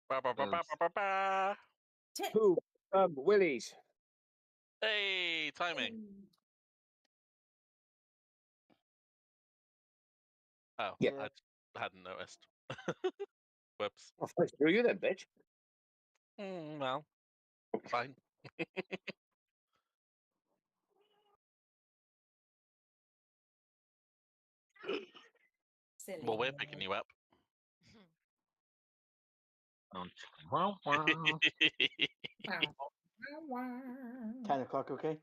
Ba, ba, ba, ba, ba, ba, ba. Tick. Who? Willies. Hey, timing. Oh, Yeah. I hadn't noticed. Whoops. Well, thanks for you then, bitch. Well, fine. Silly. Well, we're picking you up. Wow, wow. 10 10 o'clock, okay?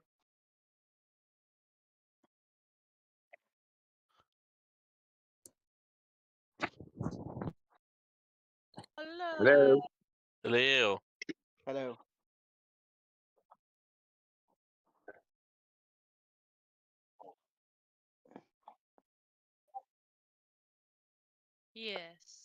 Hello. Hello. Hello. Yes.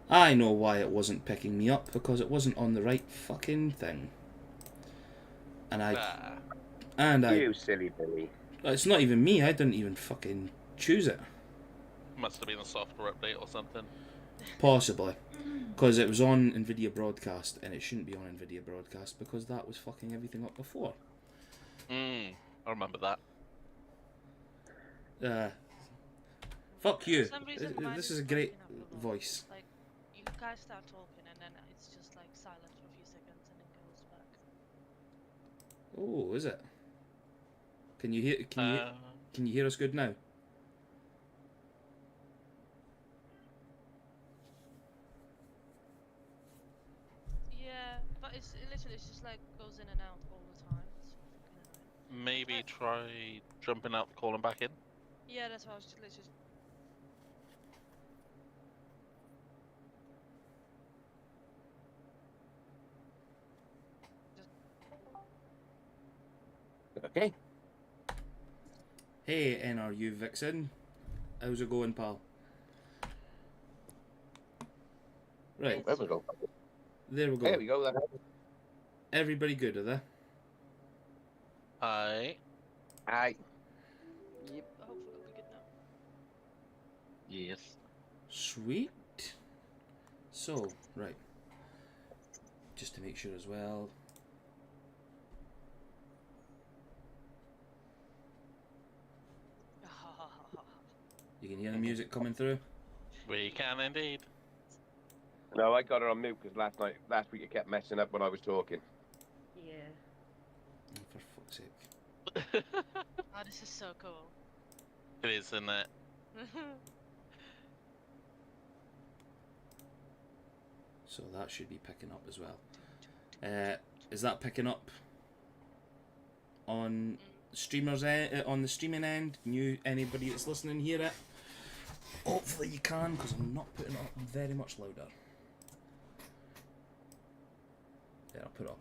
I know why it wasn't picking me up, because it wasn't on the right fucking thing. And You silly Billy. it's not even me, I didn't even fucking choose it. Must have been a software update or something. Possibly. Because it was on NVIDIA Broadcast, and it shouldn't be on NVIDIA Broadcast, because that was fucking everything up before. I remember that. Fuck you. For some reason, mine This is is a great breaking up a lot. voice. Like, you guys start talking and then it's just like silent for a few seconds and then goes back. Oh, is it? Can you hear? Can you hear us good now? Yeah, but it's literally just like goes in and out all the time. It's fucking annoying. Maybe try jumping out the call and back in. Yeah, that's why I was literally just. Okay. Hey, NRU Vixen. How's it going, pal? Right. There we go. There we go. There we go. Then. Everybody good, are they? Aye. Aye. Yep. Hopefully it'll be good now. Yes. Sweet. So, right. Just to make sure as well. You can hear the music coming through? We can indeed. No, I got it on mute because last week it kept messing up when I was talking. Yeah. Oh, for fuck's sake. Oh, this is so cool. It is, isn't it? So that should be picking up as well. Is that picking up on streamers on the streaming end? Anybody that's listening hear it? Hopefully you can, because I'm not putting it up very much louder. Yeah, I'll put it up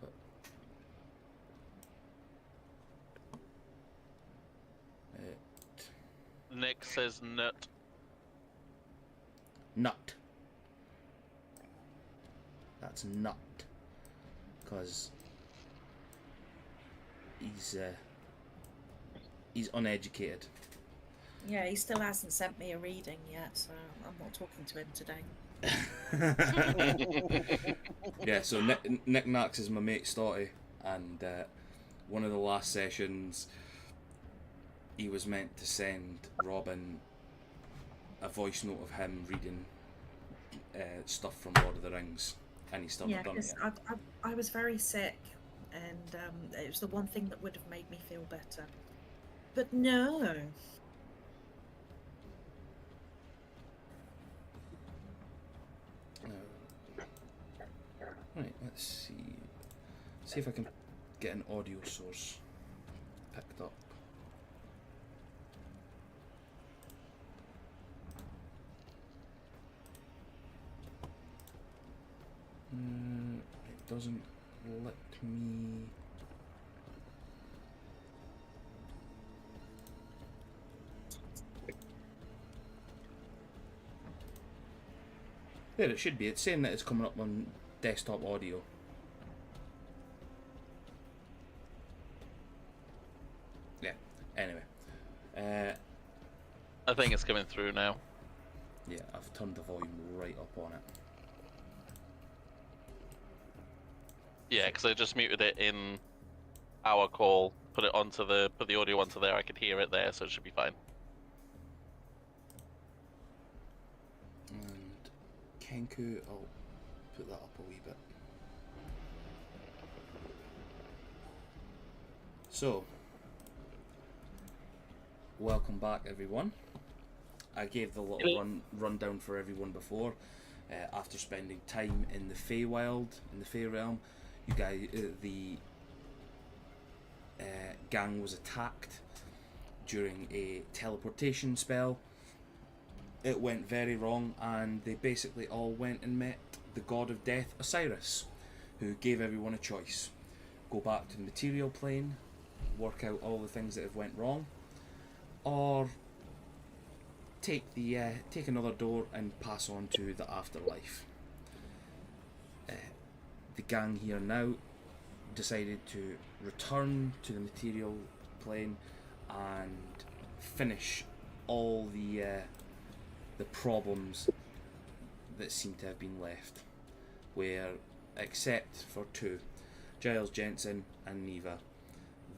at Nick says nut. nut. That's nut. Because he's uneducated. Yeah, he still hasn't sent me a reading yet, so I'm not talking to him today. Yeah, so Nick Nax is my mate Stotty, and one of the last sessions he was meant to send Robin a voice note of him reading stuff from Lord of the Rings, and he's still not done it because yet. I was very sick, and it was the one thing that would have made me feel better. But no. Right, let's see. See if I can get an audio source picked up. It doesn't let me. There it should be. It's saying that it's coming up on desktop audio. Yeah. Anyway. I think it's coming through now. Yeah, I've turned the volume right up on it. Yeah, because I just muted it in our call, put the audio onto there. I could hear it there, so it should be fine. And Kenku, I'll put that up a wee bit. So, welcome back, everyone. I gave the little rundown for everyone before. After spending time in the Feywild, in the Fey realm, you guys, the gang was attacked during a teleportation spell. It went very wrong, and they basically all went and met the god of death, Osiris, who gave everyone a choice: go back to the material plane, work out all the things that have went wrong, or take another door and pass on to the afterlife. The gang here now decided to return to the material plane and finish all the problems that seem to have been left, where, except for two, Giles Jensen and Neva,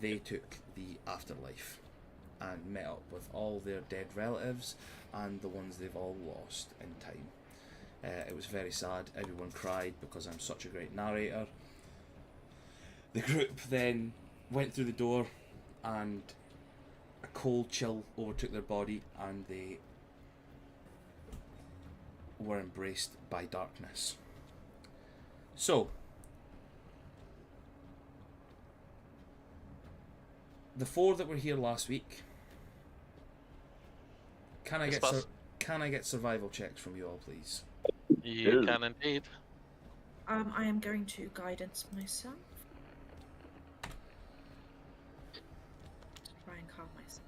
they took the afterlife and met up with all their dead relatives and the ones they've all lost in time. It was very sad. Everyone cried because I'm such a great narrator. The group then went through the door, and a cold chill overtook their body, and they were embraced by darkness. So, the four that were here last week, can I get survival checks from you all, please? You can indeed. I am going to guidance myself. Try and calm myself.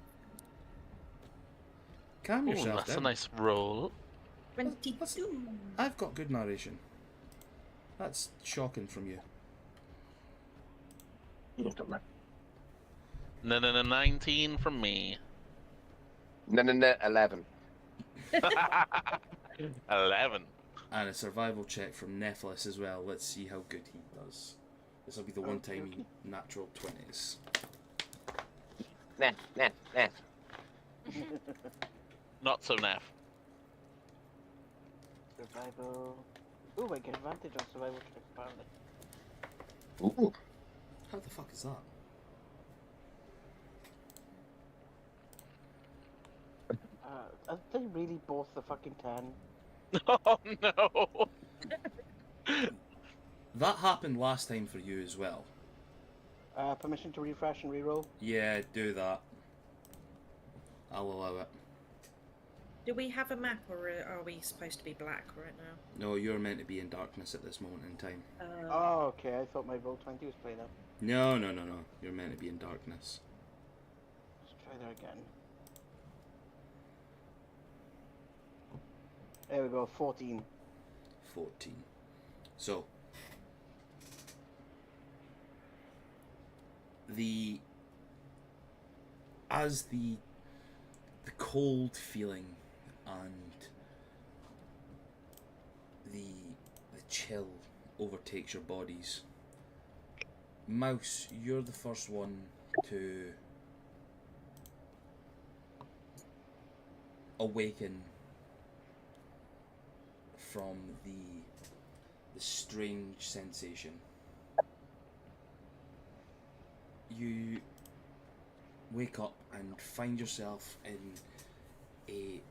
Calm Ooh, yourself that's down. a nice roll. 22. I've got good narration. That's shocking from you. No, 19 from me. No, 11. 11. And a survival check from Nephilis as well. Let's see how good he does. This will be the one time he natural 20s. Nah. Not so naff. Survival. Ooh, I get advantage on survival checks apparently. Ooh. How the fuck is that? Are they really both the fucking 10? Oh no! That happened last time for you as well. Permission to refresh and reroll? Yeah, do that. I'll allow it. Do we have a map, or are we supposed to be black right now? No, you're meant to be in darkness at this moment in time. Oh, okay. I thought my Roll20 was played up. No. You're meant to be in darkness. Let's try that again. There we go, 14. 14. So, as the cold feeling and the chill overtakes your bodies, Mouse, you're the first one to awaken from the strange sensation. You wake up and find yourself in a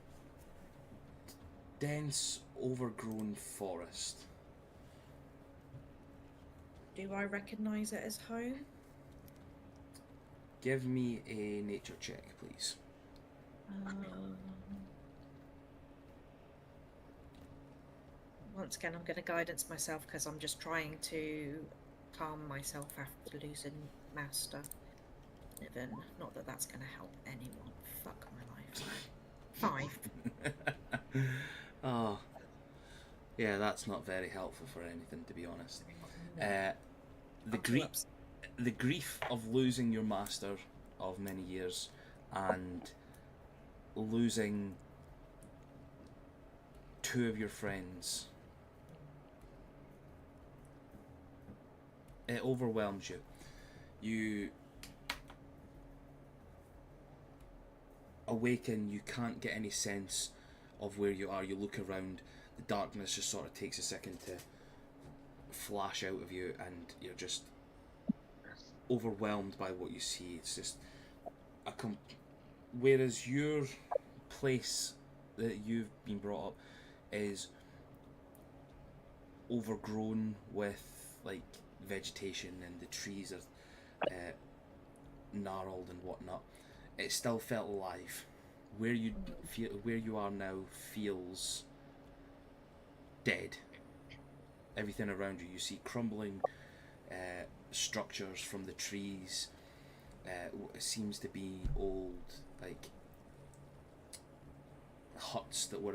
dense, overgrown forest. Do I recognise it as home? Give me a nature check, please. Once again, I'm going to guidance myself because I'm just trying to calm myself after losing Master. Even, not that that's going to help anyone. Fuck my life. 5. Oh, yeah, that's not very helpful for anything, to be honest. No. The grief of losing your master of many years and losing 2 of your friends, it overwhelms you. You awaken, you can't get any sense of where you are. You look around, the darkness just sort of takes a second to flash out of you, and you're just overwhelmed by what you see. It's just whereas your place that you've been brought up is overgrown with like vegetation and the trees are gnarled and whatnot, it still felt alive. Where you are now feels dead. Everything around you see crumbling structures from the trees. It seems to be old, like huts that were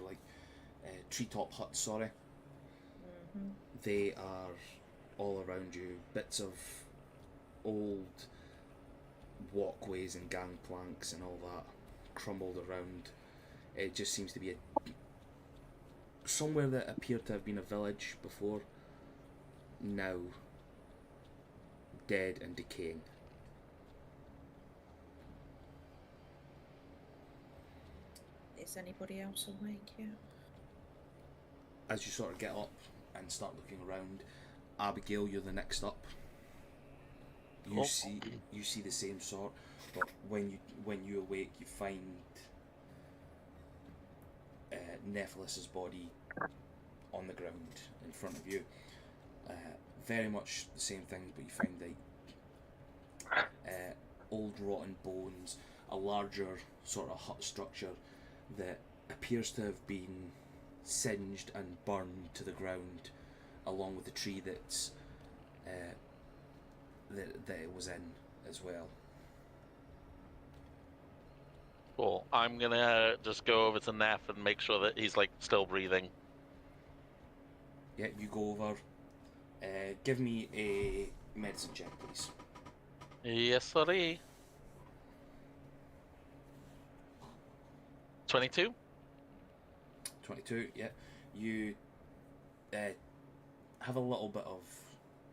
like treetop huts. Sorry, they are all around you. Bits of old walkways and gangplanks and all that crumbled around. It just seems to be somewhere that appeared to have been a village before, now dead and decaying. Is anybody else awake yet? As you sort of get up and start looking around, Abigail, you're the next up. You see the same sort, but when you awake, you find Nephilis's body on the ground in front of you. Very much the same thing, but you find like old rotten bones, a larger sort of hut structure that appears to have been singed and burned to the ground, along with the tree that's that it was in as well. Cool. I'm gonna just go over to Neff and make sure that he's like still breathing. Yeah, you go over. Give me a medicine check, please. Yes, sorry. 22? 22, yeah. You have a little bit of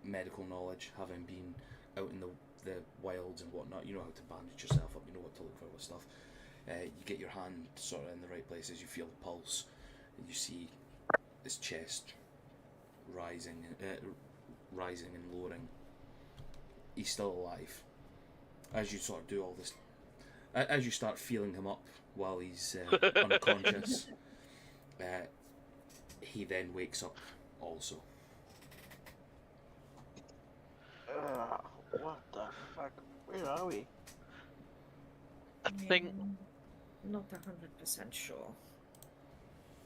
medical knowledge, having been out in the wilds and whatnot. You know how to bandage yourself up, you know what to look for with stuff. You get your hand sort of in the right places, you feel the pulse, and you see his chest rising and lowering. He's still alive. As you sort of do all this, as you start feeling him up while he's unconscious, he then wakes up also. What the fuck? Where are we? I think... Not 100% sure.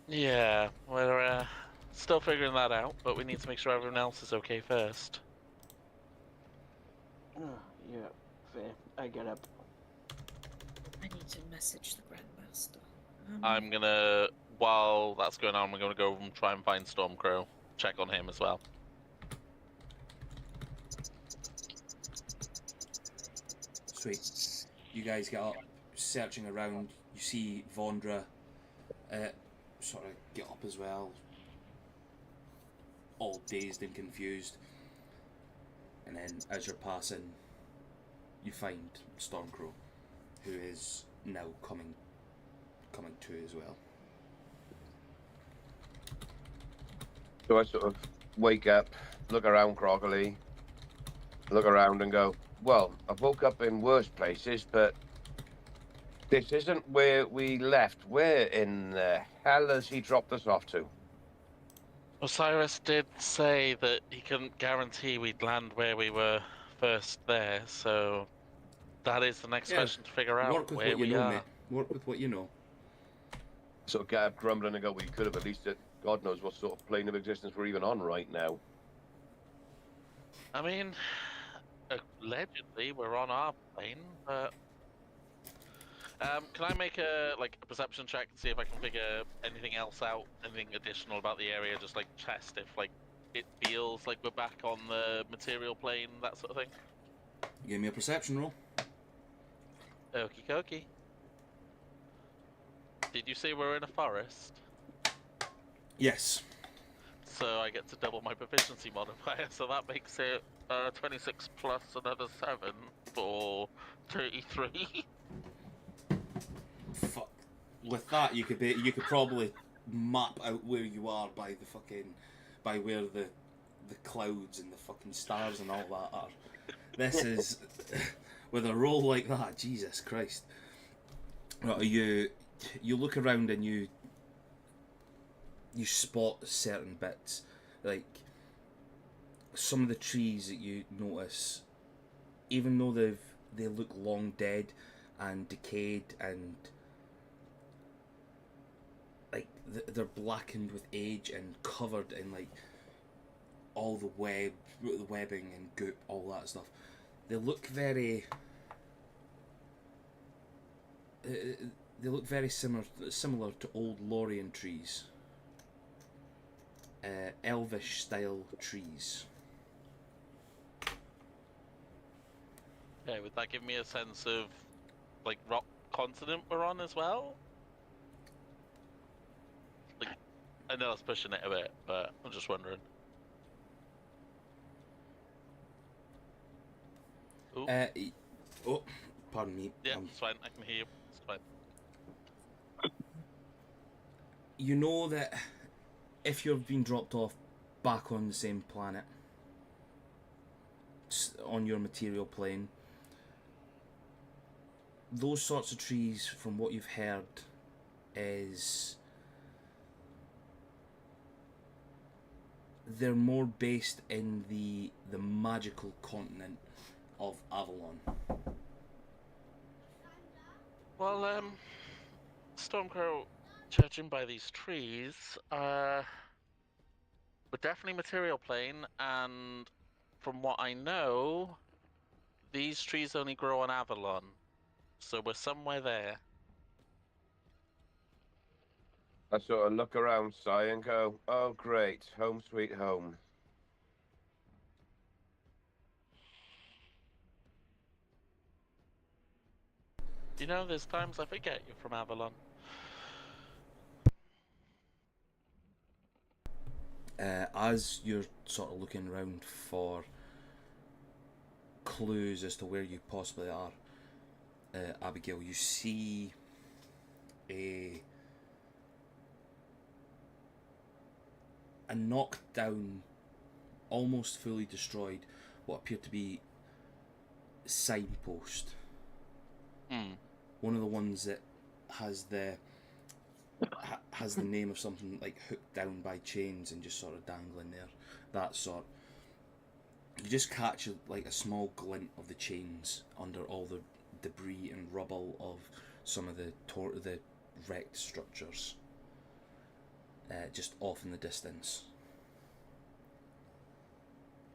Yeah, we're still figuring that out, but we need to make sure everyone else is okay first. Yeah, fair. I get up. I need to message the Grandmaster. I'm gonna, while that's going on, we're gonna go and try and find Stormcrow, check on him as well. Sweet. You guys get up, searching around. You see Vondra sort of get up as well, all dazed and confused. And then as you're passing, you find Stormcrow, who is now coming to as well. So I sort of wake up, look around groggily, look around and go, well, I've woke up in worse places, but this isn't where we left. Where in the hell has he dropped us off to? Osiris did say that he couldn't guarantee we'd land where we were first there, so that is the next question to figure out. Work with where what you we know, are. mate. Work with what you know. Sort of get up grumbling and go, we could have at least God knows what sort of plane of existence we're even on right now. I mean, allegedly we're on our plane, but can I make a perception check and see if I can figure anything else out, anything additional about the area, just like test if like it feels like we're back on the material plane, that sort of thing. Give me a perception roll. Okie dokie. Did you say we're in a forest? Yes. So I get to double my proficiency modifier, so that makes it 26 plus another 7 for 33. Fuck. With that, you could probably map out where you are by where the clouds and the fucking stars and all that are. This is with a roll like that, Jesus Christ. Right, you look around and you spot certain bits, like some of the trees that you notice, even though they look long dead and decayed and like they're blackened with age and covered in like all the webbing and goop, all that stuff. They look very similar to old Lorien trees. Elvish style trees. Okay, would that give me a sense of like rock continent we're on as well? Like, I know that's pushing it a bit, but I'm just wondering. Ooh. Oh, pardon me. Yeah, it's fine. I can hear you. It's fine. You know that if you've been dropped off back on the same planet, on your material plane, those sorts of trees, from what you've heard, is they're more based in the magical continent of Avalon. Well, Stormcrow, judging by these trees, we're definitely material plane, and from what I know, these trees only grow on Avalon, so we're somewhere there. I sort of look around, sigh, and go, "Oh, great, home sweet home." You know, there's times I forget you're from Avalon. As you're sort of looking around for clues as to where you possibly are, Abigail, you see a knocked down, almost fully destroyed, what appeared to be signpost. One of the ones that has the name of something like hooked down by chains and just sort of dangling there, that sort. You just catch like a small glint of the chains under all the debris and rubble of some of the wrecked structures, just off in the distance.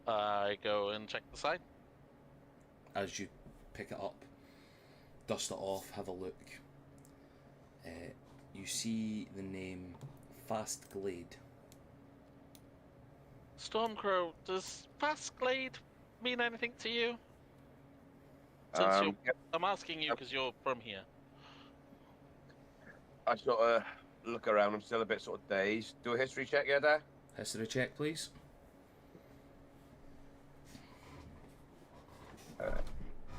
I go and check the sign. As you pick it up, dust it off, have a look, you see the name Fastglade. Stormcrow, does Fastglade mean anything to you? Since I'm asking you because you're from here. I sort of look around. I'm still a bit sort of dazed. Do a history check, yeah, Dad? History check, please.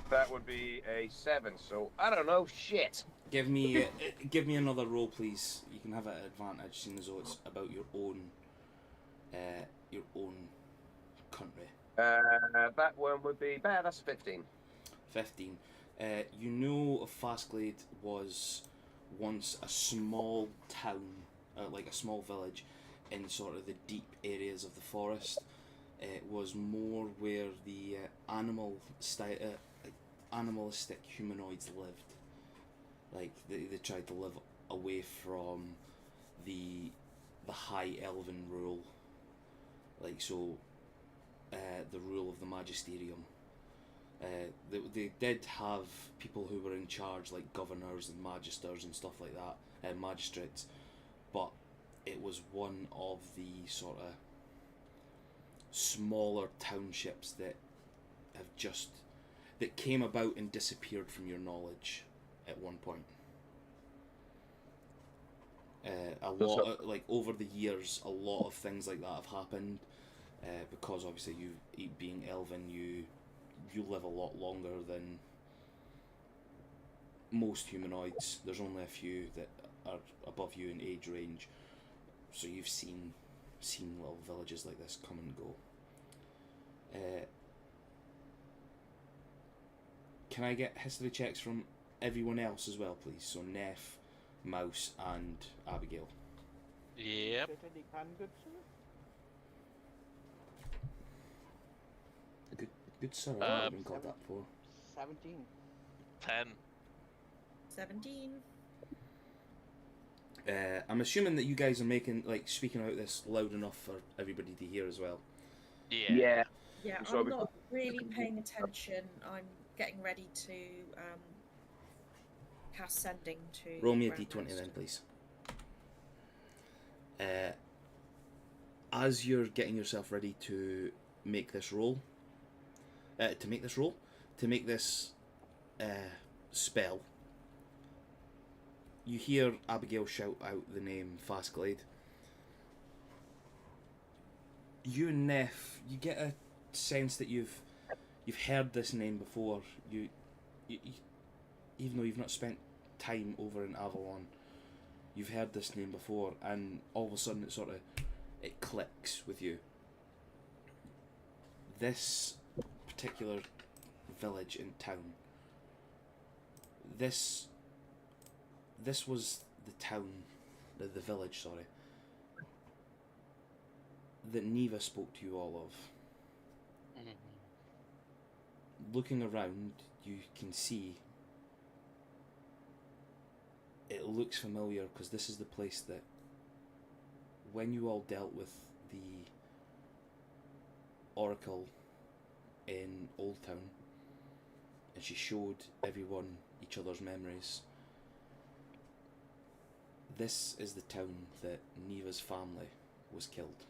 That would be a 7. So I don't know. Shit. Give me another roll, please. You can have it at advantage, seeing as though it's about your own country. That one would be bad. That's a 15. 15. You know, Fastglade was once a small town, like a small village, in sort of the deep areas of the forest. It was more where the animalistic humanoids lived. Like they tried to live away from the the High Elven rule, like so, the rule of the Magisterium. They did have people who were in charge, like governors and magisters and stuff like that, and magistrates, but it was one of the sort of smaller townships that came about and disappeared from your knowledge at one point. Like over the years, a lot of things like that have happened, because obviously you being elven, you live a lot longer than most humanoids. There's only a few that are above you in age range, so you've seen little villages like this come and go. Can I get history checks from everyone else as well, please? So Neff, Mouse, and Abigail. Yep. Certainly can, good sir. Good sir, I've never been called that before. 17. 10. 17. I'm assuming that you guys are speaking about this loud enough for everybody to hear as well. Yeah. Yeah, So I'm we- not really paying attention. I'm getting ready to cast sending to. Roll me a Grand d20 then, Master. please. As you're getting yourself ready to make this roll, to make this spell, you hear Abigail shout out the name Fastglade. You and Neff, you get a sense that you've heard this name before. You even though you've not spent time over in Avalon, you've heard this name before, and all of a sudden it clicks with you. This particular village and town, this was the town, the village, sorry, that Neva spoke to you all of. Looking around, you can see it looks familiar, because this is the place that when you all dealt with the Oracle in Old Town and she showed everyone each other's memories, this is the town that Neva's family was killed.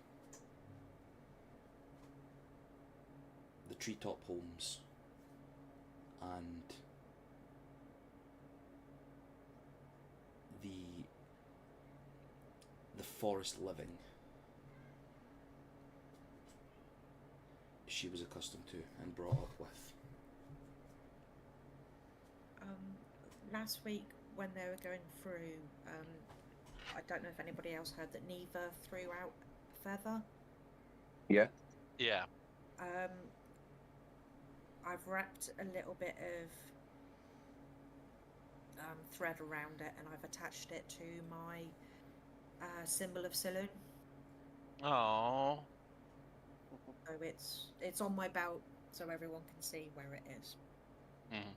The treetop homes and the forest living she was accustomed to and brought up with. Last week when they were going through, I don't know if anybody else heard that Neva threw out feather. Yeah. Yeah. I've wrapped a little bit of thread around it, and I've attached it to my symbol of Saloon. Oh. So it's on my belt, so everyone can see where it is. Mhm.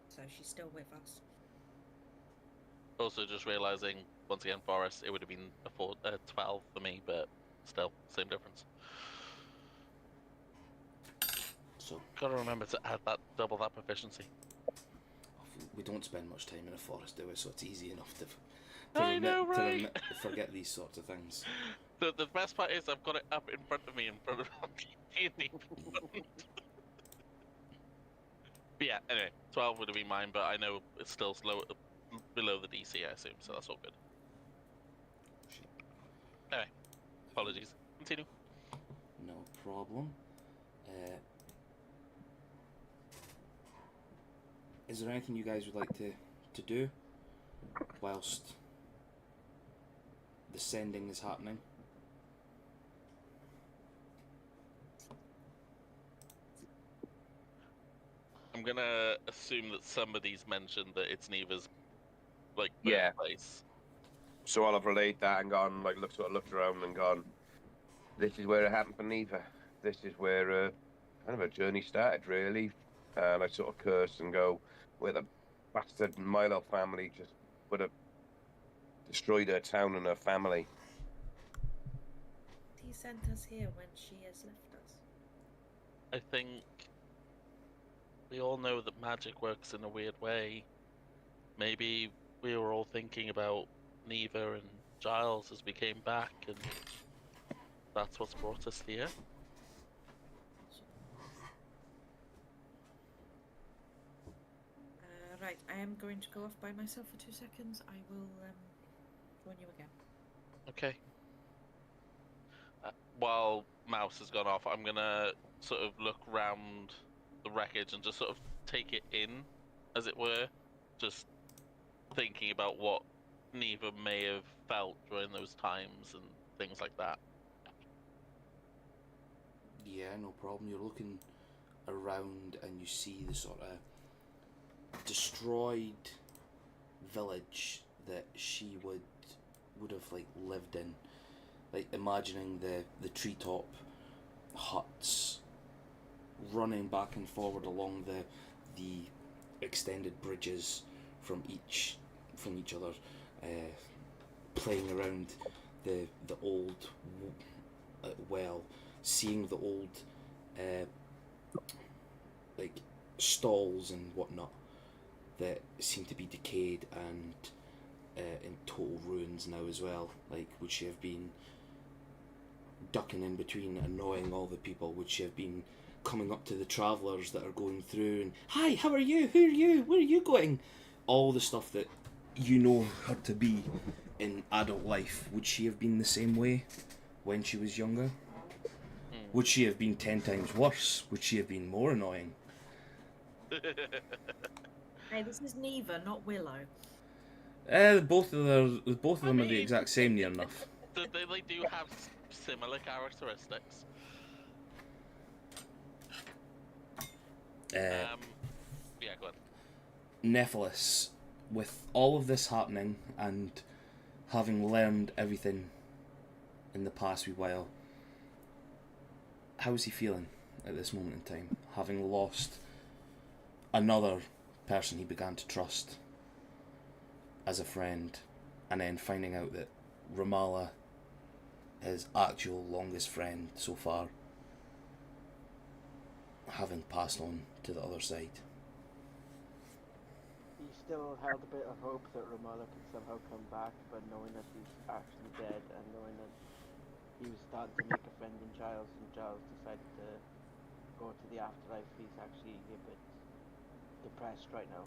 So she's still with us. Also, just realizing once again, Forrest, it would have been a 12 for me, but still, same difference. So Gotta remember to add double that proficiency. we don't spend much time in a forest, do we? So it's easy enough to forget these sorts of things. The best part is I've got it up in front of me, in front of D&D. But yeah, anyway, 12 would have been mine, but I know it's still below the DC, I assume, so that's all good. Anyway, apologies. Continue. No problem. Is there anything you guys would like to do whilst the sending is happening? I'm gonna assume that somebody's mentioned that it's Neva's, Yeah. birthplace. So I'll have relayed that and gone, looked around and gone, this is where it happened for Neva. This is where kind of a journey started, really. And I sort of curse and go, where the bastard Milo family just would have destroyed her town and her family. he sent us here when she has left us? I think we all know that magic works in a weird way. Maybe we were all thinking about Neva and Giles as we came back, and that's what's brought us here. Right, I am going to go off by myself for 2 seconds. I will join you again. Okay. While Mouse has gone off, I'm gonna sort of look round the wreckage and just sort of take it in, as it were. Just thinking about what Neva may have felt during those times and things like that. Yeah, no problem. You're looking around and you see the sort of destroyed village that she would have like lived in, like imagining the treetop huts running back and forward along the extended bridges from each other, playing around the old well, seeing the old like stalls and whatnot that seem to be decayed and in total ruins now as well. Like, would she have been ducking in between, annoying all the people? Would she have been coming up to the travellers that are going through and, "Hi, how are you? Who are you? Where are you going?" All the stuff that you know her to be in adult life. Would she have been the same way when she was younger? Would she have been 10 times worse? Would she have been more annoying? Hey, this is Neva, not Willow. Both of them are the mean- exact same near enough. They do have similar characteristics. Yeah, go on. Nephilis, with all of this happening and having learned everything in the past wee while, how is he feeling at this moment in time, having lost another person he began to trust as a friend, and then finding out that Ramallah, his actual longest friend so far, having passed on to the other side? He still held a bit of hope that Ramallah could somehow come back, but knowing that he's actually dead and knowing that he was starting to make a friend in Giles and Giles decided to go to the afterlife, he's actually a bit depressed right now.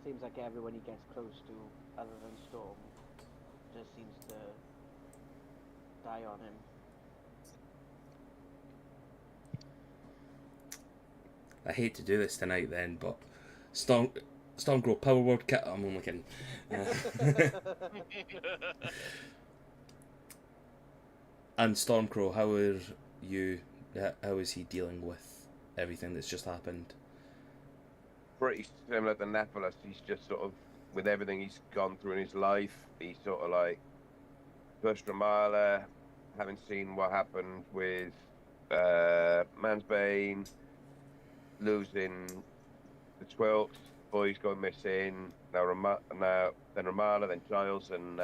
Seems like everyone he gets close to, other than Storm, just seems to die on him. I hate to do this tonight then, but Stormcrow Power Word Kit, I'm only kidding. And Stormcrow, how are you? How is he dealing with everything that's just happened? Pretty similar to Nephilis. He's just sort of, with everything he's gone through in his life, he's sort of like, first Ramallah, having seen what happened with Mansbane, losing the 12th, boys going missing, now then Ramallah, then Giles, and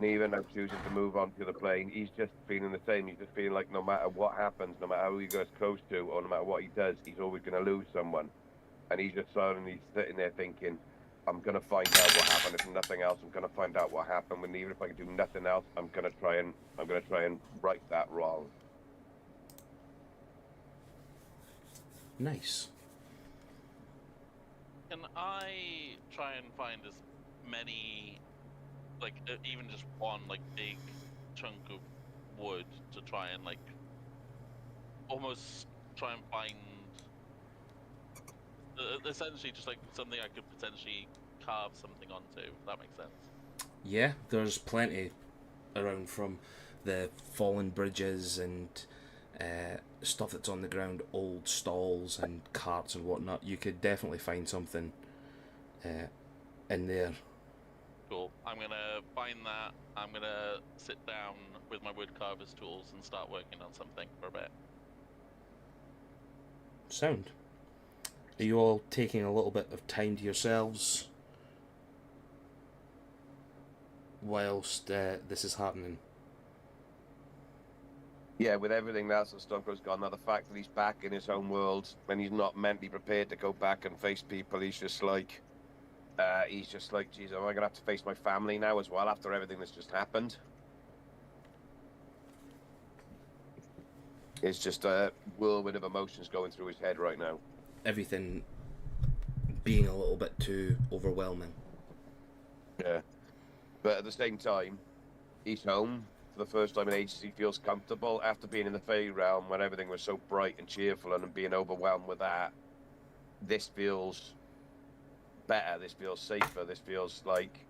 Neva now choosing to move on to the plane. He's just feeling the same. He's just feeling like no matter what happens, no matter who he goes close to, or no matter what he does, he's always going to lose someone. And he's just suddenly sitting there thinking, I'm going to find out what happened. If nothing else, I'm going to find out what happened. And even if I can do nothing else, I'm going to try and right that wrong. Nice. Can I try and find as many, like, even just one, like, big chunk of wood to try and, like, almost try and find, essentially just, like, something I could potentially carve something onto, if that makes sense. Yeah, there's plenty around, from the fallen bridges and stuff that's on the ground, old stalls and carts and whatnot. You could definitely find something in there. Cool. I'm gonna find that. I'm gonna sit down with my woodcarver's tools and start working on something for a bit. Sound. Are you all taking a little bit of time to yourselves? whilst this is happening. Yeah, with everything else that Stormcrow's gone, now the fact that he's back in his home world and he's not mentally prepared to go back and face people, he's just like, geez, am I gonna have to face my family now as well after everything that's just happened? It's just a whirlwind of emotions going through his head right now. Everything being a little bit too overwhelming. Yeah. But at the same time, he's home for the first time in ages. He feels comfortable after being in the Fey realm when everything was so bright and cheerful, and being overwhelmed with that. This feels better. This feels safer. This feels like,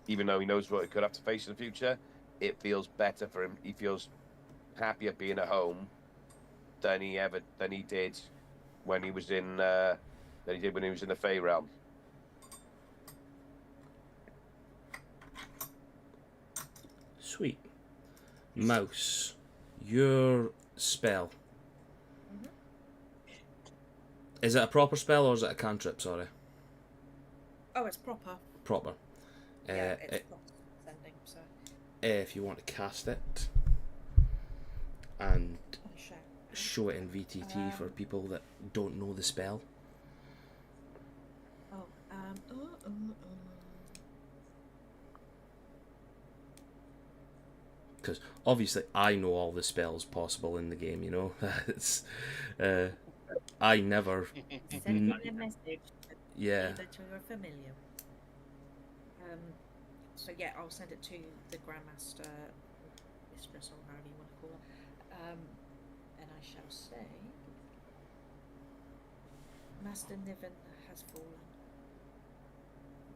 even though he knows what he could have to face in the future, it feels better for him. He feels happier being at home than he did when he was in the Fey realm. Sweet. Mouse, your spell. Mhm. Is it a proper spell or is it a cantrip? Sorry. Oh, it's proper. Proper. Yeah, it's not sending, so. If you want to cast it and I'll show. show it in VTT for people that don't know the spell. Oh, Because obviously I know all the spells possible in the game, you know. It's I never. Send me a message. Yeah. That you're familiar. So yeah, I'll send it to the Grandmaster, Mistress, or however you want to call her. And I shall say, Master Niven has fallen.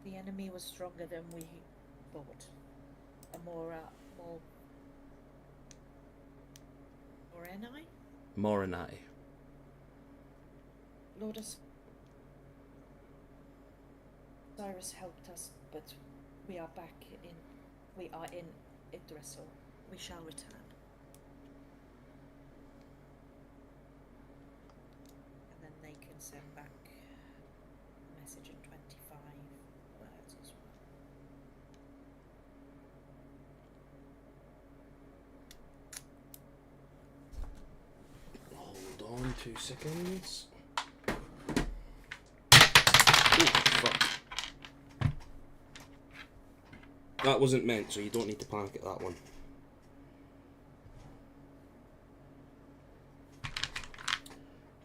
The enemy was stronger than we thought. A more Morenai? Morinai. Lord Cyrus helped us, but we are in Yggdrasil. We shall return. And then they can send back a message in 25 words as well. Hold on 2 seconds. Oh, fuck. That wasn't meant, so you don't need to panic at that one.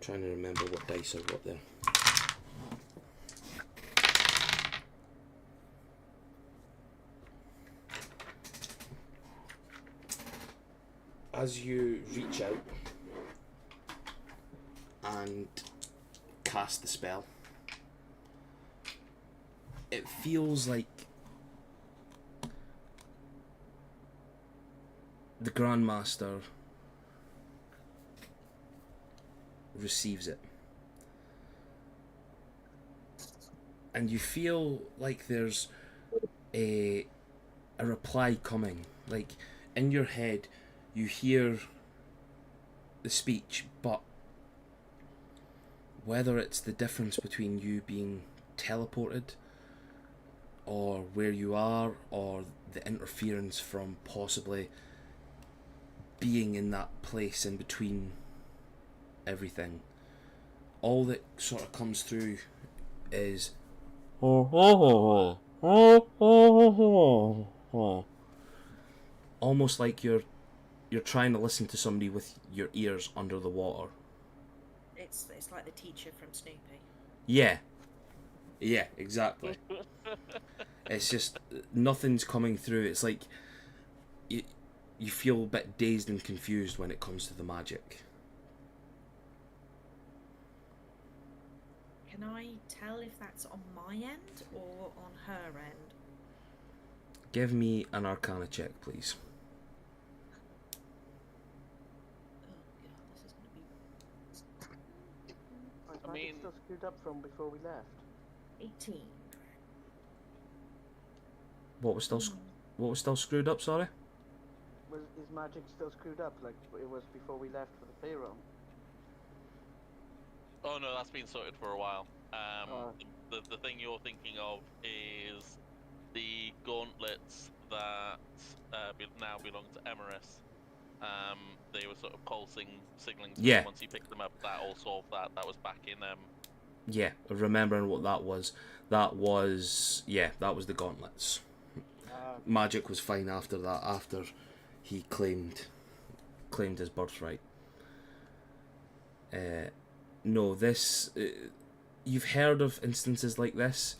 Trying to remember what dice I've got there. As you reach out and cast the spell, it feels like the Grandmaster receives it. And you feel like there's a reply coming. Like, in your head, you hear the speech, but whether it's the difference between you being teleported or where you are, or the interference from possibly being in that place in between everything, all that sort of comes through is almost like you're trying to listen to somebody with your ears under the water. It's like the teacher from Snoopy. Yeah, exactly. It's just nothing's coming through. It's like you feel a bit dazed and confused when it comes to the magic. Can I tell if that's on my end or on her end? Give me an Arcana check, please. Oh god, this is going to be I mean- still screwed up from before we left. 18. What was still screwed up? Sorry. Is magic still screwed up like it was before we left for the payroll? Oh no, that's been sorted for a while. Oh. The thing you're thinking of is the gauntlets that now belong to Emerus. They were sort of pulsing, signaling to me, Yeah. and once you picked them up, that all solved that. That was back in Yeah, remembering what that was. That was the gauntlets. Magic was fine after that. After he claimed his birthright. No, this you've heard of instances like this.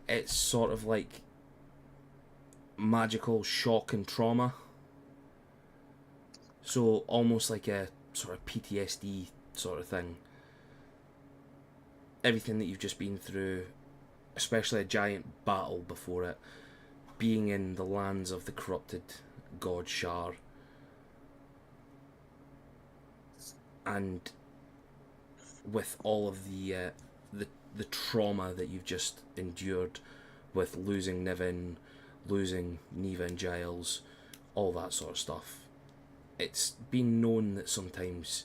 It's sort of like magical shock and trauma. So almost like a sort of PTSD sort of thing. Everything that you've just been through, especially a giant battle before it, being in the lands of the corrupted god Shar, and with all of the trauma that you've just endured with losing Niven, losing Neva and Giles, all that sort of stuff. It's been known that sometimes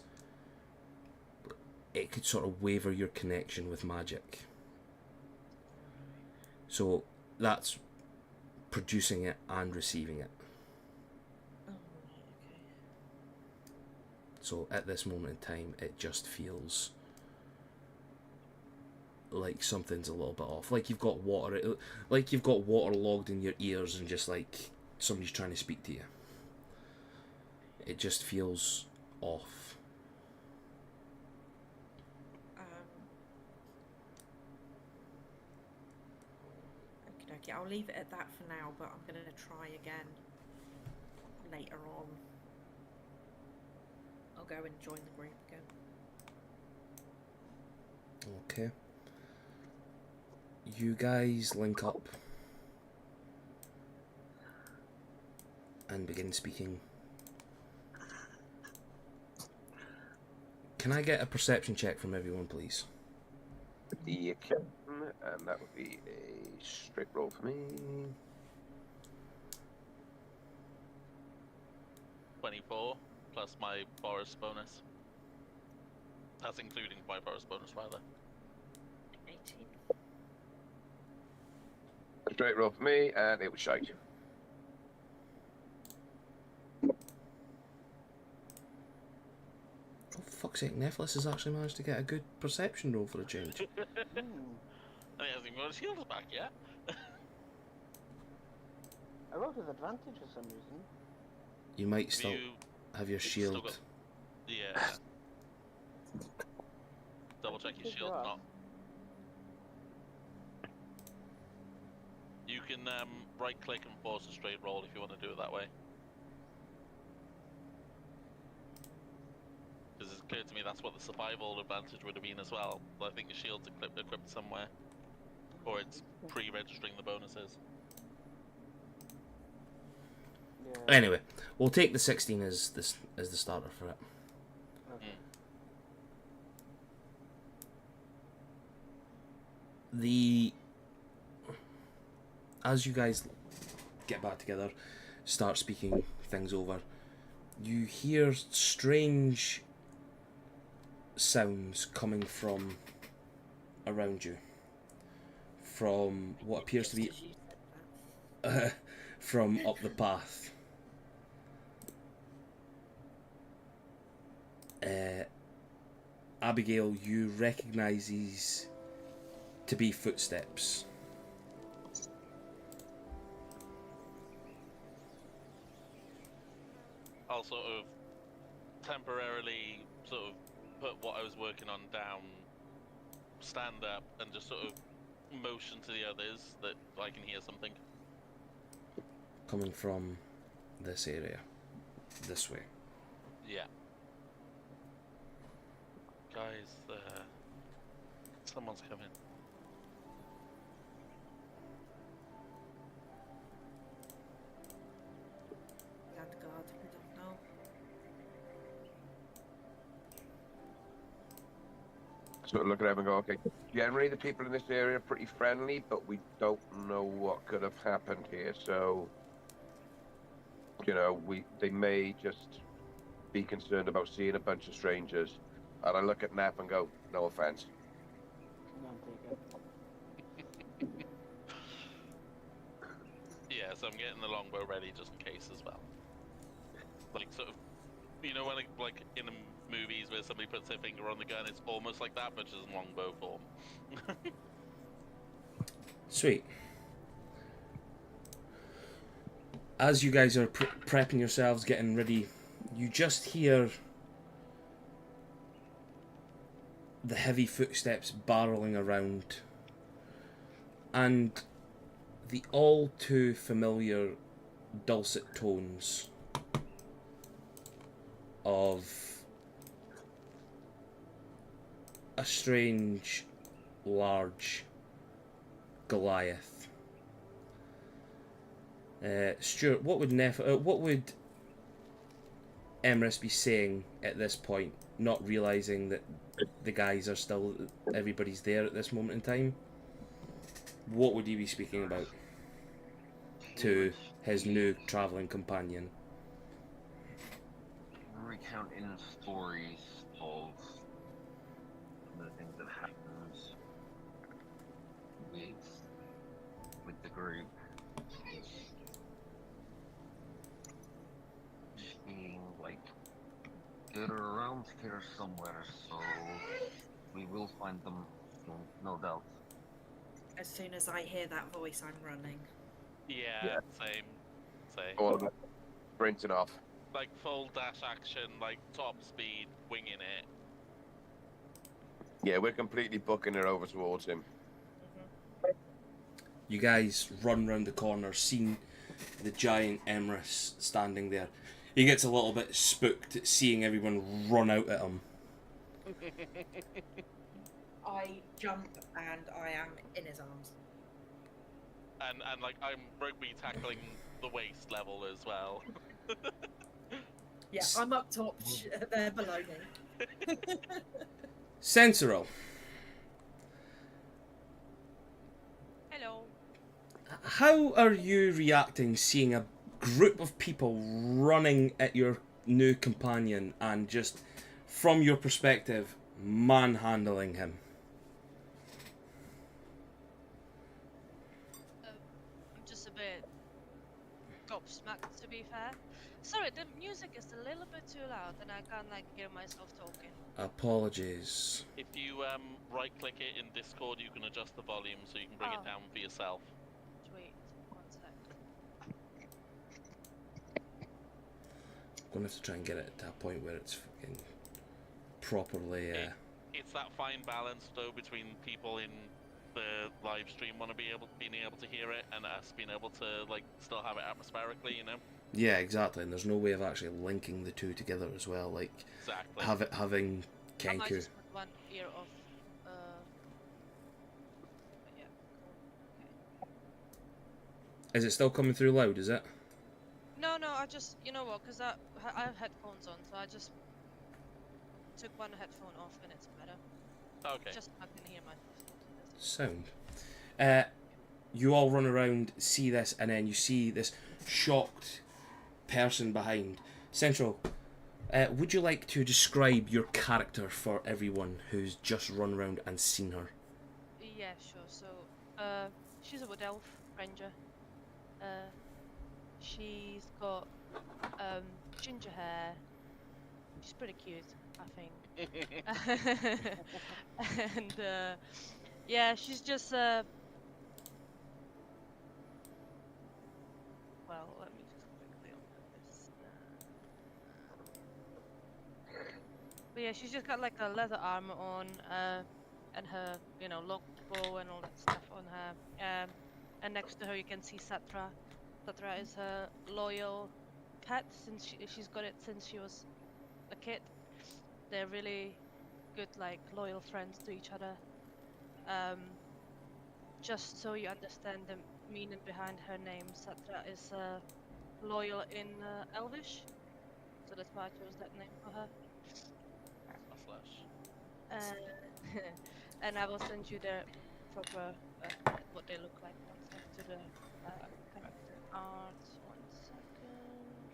it could sort of waver your connection with magic. So that's producing it and receiving it. Oh, right, okay. So at this moment in time, it just feels like something's a little bit off. Like you've got water logged in your ears, and just like somebody's trying to speak to you. It just feels off. Okay, I'll leave it at that for now, but I'm going to try again later on. I'll go and join the group again. Okay. You guys link up and begin speaking. Can I get a perception check from everyone, please? You can, and that would be a straight roll for me. 24 plus my Boris bonus. That's including my Boris bonus, rather. 18. A straight roll for me, and it was shite. Oh, fuck's sake, Nephilis has actually managed to get a good perception roll for a change. And he hasn't got his shields back yet. I rolled with advantage for some reason. You might still You have your still shield. got- Yeah. Double check your Good shield, job. not. You can right click and force a straight roll if you want to do it that way. Because it's clear to me that's what the survival advantage would have been as well. But I think your shield's equipped somewhere. Or it's pre-registering the bonuses. Yeah. Anyway, we'll take the 16 as the starter for it. Okay. As you guys get back together, start speaking things over, you hear strange sounds coming from around you, from what appears to be Just as you said that. from up the path. Abigail, you recognise these to be footsteps. I'll sort of temporarily sort of put what I was working on down, stand up, and just sort of motion to the others that I can hear something. Coming from this area, this way. Yeah. Guys, someone's coming. Land guard, we don't know. Sort of look at them and go, okay, generally the people in this area are pretty friendly, but we don't know what could have happened here, so, you know, they may just be concerned about seeing a bunch of strangers. And I look at Nap and go, no offense. None taken. Yeah, so I'm getting the longbow ready just in case as well. Like sort of, you know, when like in the movies where somebody puts their finger on the gun, it's almost like that, but just in longbow form. Sweet. As you guys are prepping yourselves, getting ready, you just hear the heavy footsteps barreling around, and the all too familiar dulcet tones of a strange, large Goliath. Stuart, what would Emrys be saying at this point, not realizing that the guys are still, everybody's there at this moment in time? What would he be speaking about to his new traveling companion? Recounting stories of the things that happened with the group. Being like they're around here somewhere, so we will find them soon, no doubt. As soon as I hear that voice, I'm running. Yeah, same. All of it. Sprinting off. Like full dash action, like top speed, winging it. Yeah, we're completely booking her over towards him. You guys run round the corner, seeing the giant Emrys standing there. He gets a little bit spooked at seeing everyone run out at him. I jump and I am in his arms. And like I'm rugby tackling the waist level as well. Yeah, I'm up top. They're below me. Sensiral. Hello. How are you reacting seeing a group of people running at your new companion and just, from your perspective, manhandling him? I'm just a bit gobsmacked, to be fair. Sorry, the music is a little bit too loud and I can't like hear myself talking. Apologies. If you right click it in Discord, you can adjust the volume so you can bring it down for yourself. Wait, 1 sec. I'm gonna have to try and get it to a point where it's fucking properly. It's that fine balance though between people in the live stream being able to hear it and us being able to like still have it atmospherically, you know. Yeah, exactly. And there's no way of actually linking the two together as well. Like Exactly. having I might Kenku. just put one ear off. But yeah, cool. Okay. Is it still coming through loud? Is it? No, I just, you know what, because I have headphones on, so I just took one headphone off and it's better. Okay. Just I can hear myself. Sound. You all run around, see this, and then you see this shocked person behind. Central, would you like to describe your character for everyone who's just run around and seen her? Yeah, sure. So, she's a wood elf ranger. She's got ginger hair. She's pretty cute, I think. And yeah, she's just well, let me just quickly open this. But yeah, she's just got like a leather armor on, and her, long bow and all that stuff on her. And next to her, you can see Satra. Satra is her loyal pet since she's got it since she was a kid. They're really good, like loyal friends to each other. Just so you understand the meaning behind her name, Satra is loyal in Elvish, so that's why I chose that name for her. And I will send you the proper what they look like once I do the character art. 1 second.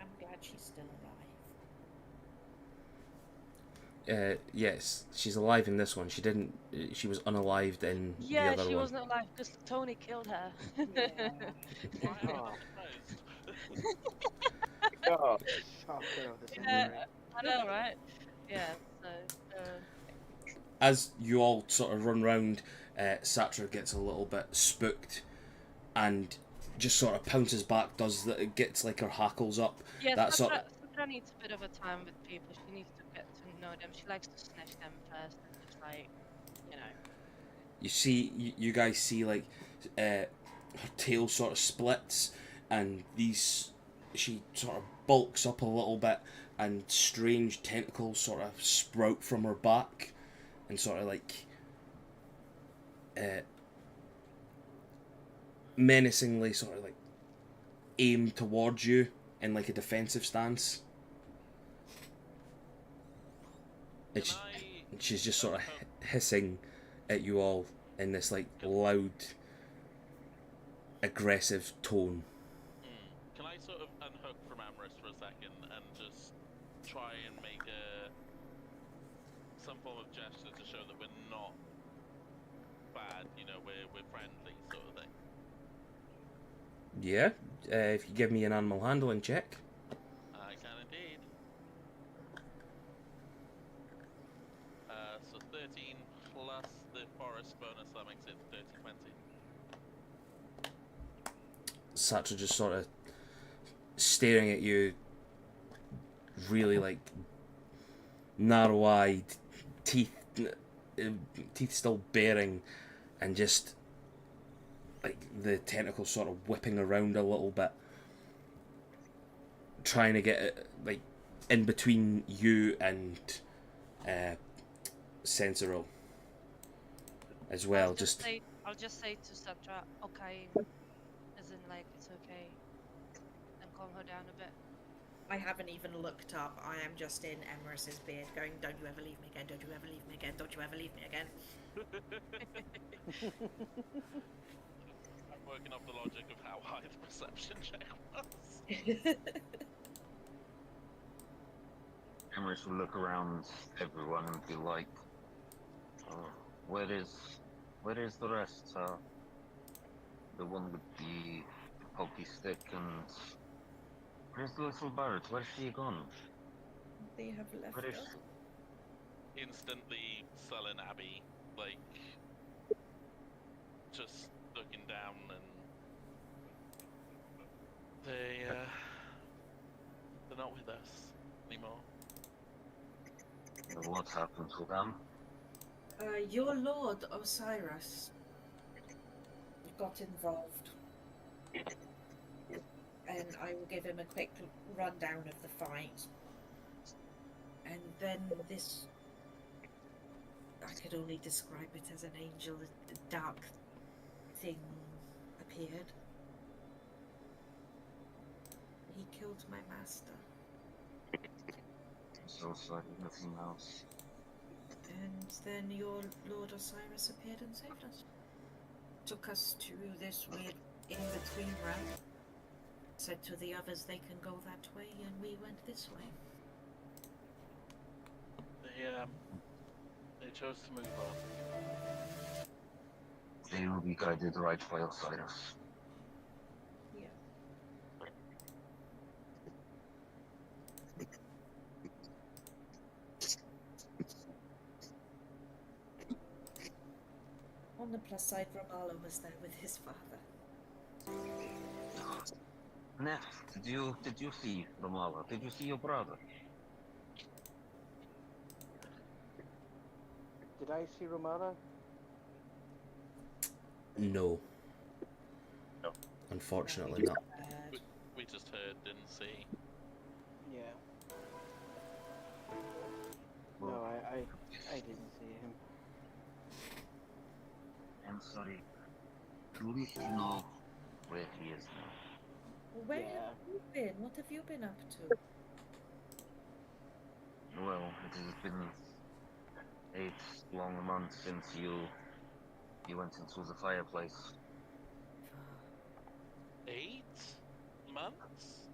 I'm glad she's still alive. Yes, she's alive in this one. She didn't. She was unalived in Yeah, the other she one. wasn't alive because Tony killed her. Yeah. Why am I Oh. not surprised? God. Shocker of the Yeah, century. I know, right? Yeah. So. As you all sort of run round, Satra gets a little bit spooked, and just sort of pounces back. Does that? It gets like her hackles up. Yeah, That sort of. Satra needs a bit of a time with people. She needs to get to know them. She likes to snatch them first and just like, you know. You see, you guys see like her tail sort of splits, and she sort of bulks up a little bit, and strange tentacles sort of sprout from her back, and sort of like menacingly sort of like aim towards you in like a defensive stance. And Can she's just sort of hissing at you all in this like loud, aggressive tone. Can I sort of unhook from Amorous for a second and just try and make some form of gesture to show that we're not bad, you know, we're friendly sort of thing? Yeah, if you give me an animal handling check. I can indeed. So 13 plus the forest bonus, that makes it 30-20. Satra just sort of staring at you, really like narrow-eyed, teeth still baring, and just like the tentacles sort of whipping around a little bit, trying to get it like in between you and Sensoro as well. I'll just say to Satra, okay, as in like it's okay, and calm her down a bit. I haven't even looked up. I am just in Emerus's beard going, don't you ever leave me again, don't you ever leave me again, don't you ever leave me again. I'm working off the logic of how high the perception check was. Emrys will look around everyone and be like, where is the rest? The one with the pokey stick, and where's the little bird? Where's she gone? They have left Where is us. Instantly sullen Abby, like, just looking down, and they're not with us anymore. And what happened to them? Your Lord Osiris got involved, and I will give him a quick rundown of the fight. And then this, I could only describe it as an angel, a dark thing appeared. He killed my master. So sorry, nothing else. And then your Lord Osiris appeared and saved us. Took us to this weird in-between realm. Said to the others they can go that way, and we went this way. They chose to move on. They will be guided right by Osiris. Yeah. On the plus side, Romalo was there with his father. Neff, did you see Romala? Did you see your brother? Did I see Romana? No. No. Unfortunately not. We just heard, didn't see. Yeah. No, Well, I didn't see him. I'm sorry. At least you know where he is now. Where Yeah. have you been? What have you been up to? Well, it has been 8 long months since you went into the fireplace. 8 months?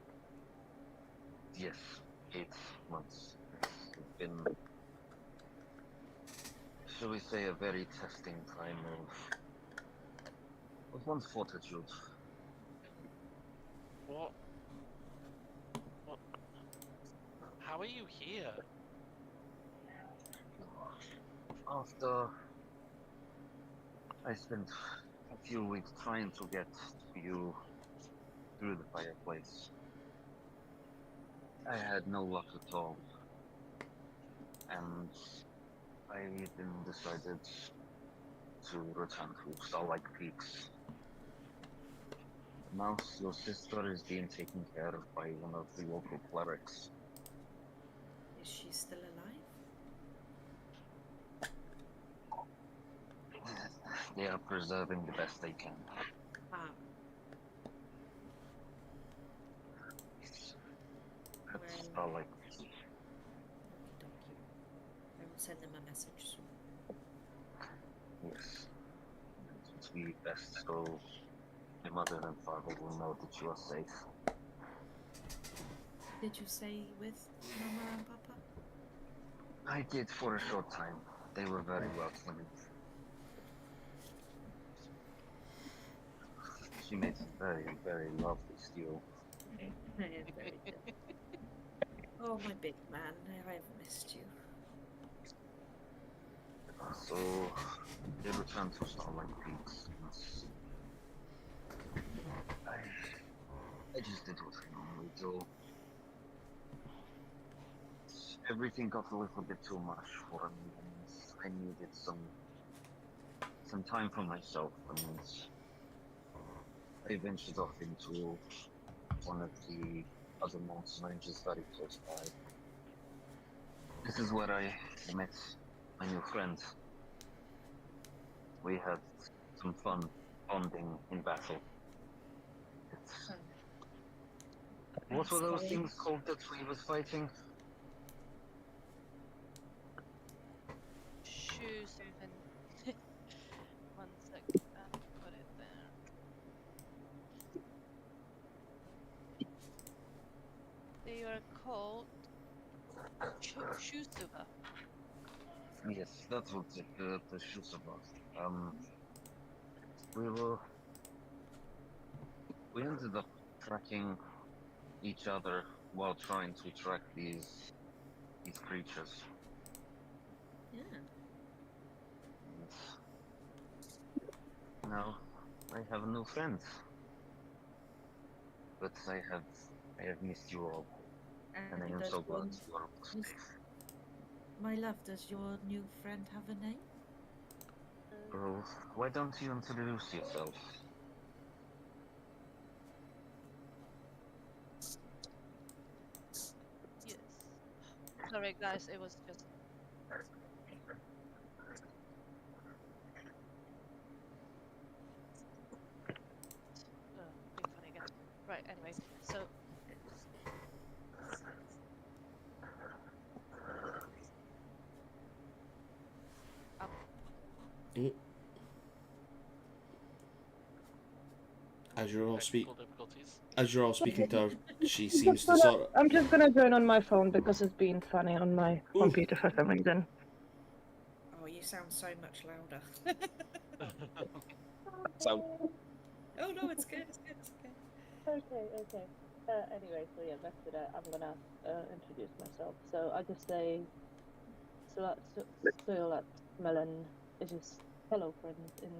Yes, 8 months. It's been shall we say, a very testing time of one's fortitude. What? What? How are you here? After I spent a few weeks trying to get to you through the fireplace, I had no luck at all. And I then decided to return to Starlight Peaks. Now your sister is being taken care of by one of the local clerics. Is she still alive? They are preserving the best they can. Ah, That's Well- Starlight. okie dokie. I will send them a message soon. Yes. It would be best so your mother and father will know that you are safe. Did you say with Mama and Papa? I did for a short time. They were very welcoming. She made some very, very lovely stew. Very good. Oh, my big man, I've missed you. So they returned to Starlight Peaks. I just did what I normally do. Everything got a little bit too much for me, and I needed some time for myself. And I ventured off into one of the other mountain ranges very close by. This is where I met my new friend. We had some fun bonding in battle. It's, what were those Sorry. things called that we was fighting? Shoes even. One sec. Put it there. They are called Shusuva. Yes, that's what the shoes about. We ended up tracking each other while trying to track these creatures. Yeah. And now I have a new friend. But I have missed you all, and I am does so glad your- you are all Yes. safe. My love, does your new friend have a name? Girl, why don't you introduce yourself? Yes. Sorry, guys. It was just. Being funny again. Right. Anyway, so. As you're all Technical difficulties. as you're all speaking to her, she seems to sort of. I'm just gonna join on my phone because it's being funny on my Ooh. computer for some reason. Oh, you sound so much louder. So, Oh no, it's good. It's good. It's okay. Okay. Anyway, so yeah, back to that. I'm gonna introduce myself. So I just say, Soyolat Melon is just hello friend in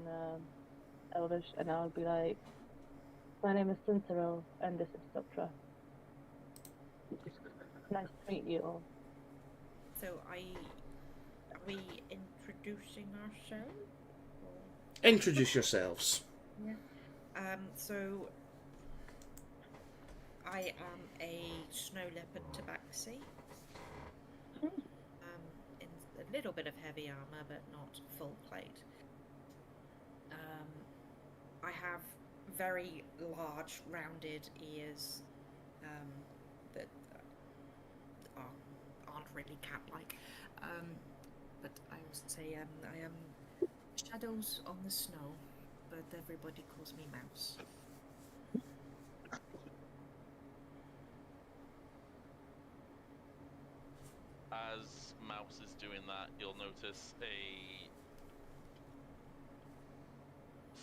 Elvish, and I'll be like, my name is Cintero, and this is Doctra. Nice to meet you all. So are we introducing ourselves? Or... Introduce yourselves. Yeah. So I am a snow leopard tabaxi. In a little bit of heavy armor, but not full plate. I have very large, rounded ears that aren't really cat-like. But I also say I am shadows on the snow, but everybody calls me Mouse. As Mouse is doing that, you'll notice a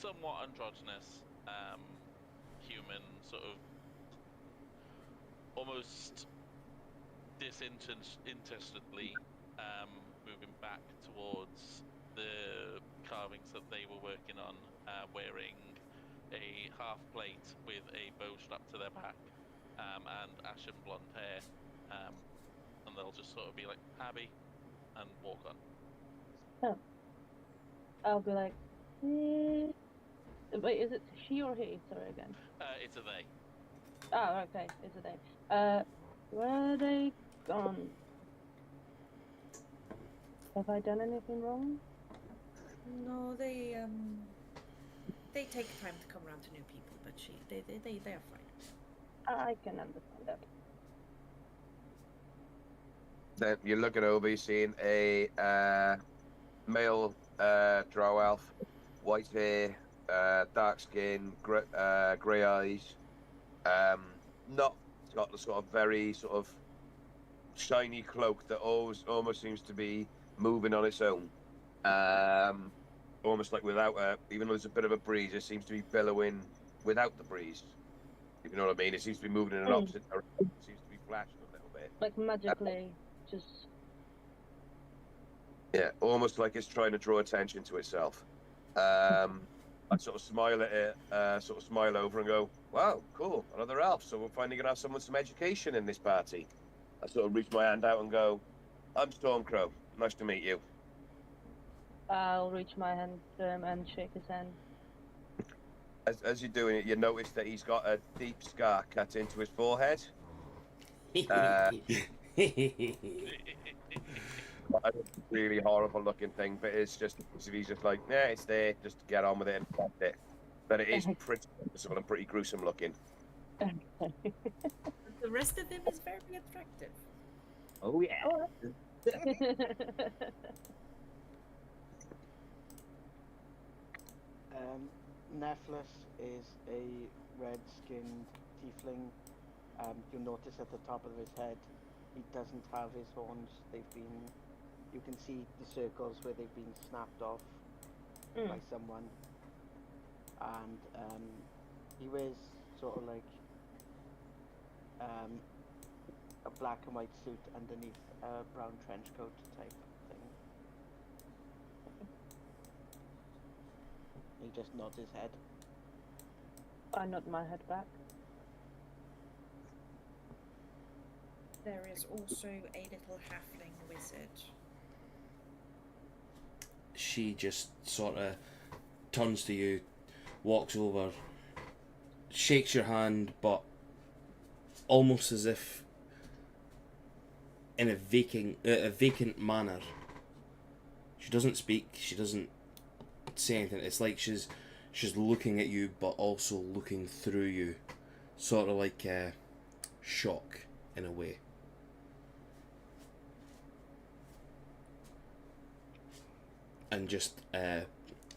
somewhat androgynous human, sort of almost disinterestedly moving back towards the carvings that they were working on, wearing a half plate with a bow strapped to their back, and ashen blonde hair, and they'll just sort of be like, Abby, and walk on. I'll be like, wait, is it she or he? Sorry again. It's a they. Oh, okay, it's a they. Where are they gone? Have I done anything wrong? No, they take time to come around to new people, but they are fine. I can understand that. Then you're looking over, you're seeing a male drow elf, white hair, dark skin, grey eyes. Not got the sort of very sort of shiny cloak that almost seems to be moving on its own. Almost like without even though there's a bit of a breeze, it seems to be billowing without the breeze. If you know what I mean, it seems to be moving in an opposite direction. It seems to be flashing a little bit. Like magically, just. Yeah, almost like it's trying to draw attention to itself. I sort of smile at it, sort of smile over and go, wow, cool, another elf. So we're finally going to have someone with some education in this party. I sort of reach my hand out and go, I'm Stormcrow. Nice to meet you. I'll reach my hand to him and shake his hand. As you're doing it, you notice that he's got a deep scar cut into his forehead. A really horrible looking thing, but it's just, he's just like, yeah, it's there, just get on with it and accept it. But it is pretty noticeable and pretty gruesome looking. The rest of him is very attractive. Oh yeah. Nephlus is a red-skinned tiefling. You'll notice at the top of his head, he doesn't have his horns. You can see the circles where they've been snapped off by someone. And he wears sort of like a black and white suit underneath a brown trench coat type thing. He just nods his head. I nod my head back. There is also a little halfling wizard. She just sort of turns to you, walks over, shakes your hand, but almost as if in a vacant manner. She doesn't speak. She doesn't say anything. It's like she's looking at you, but also looking through you, sort of like shock in a way. And just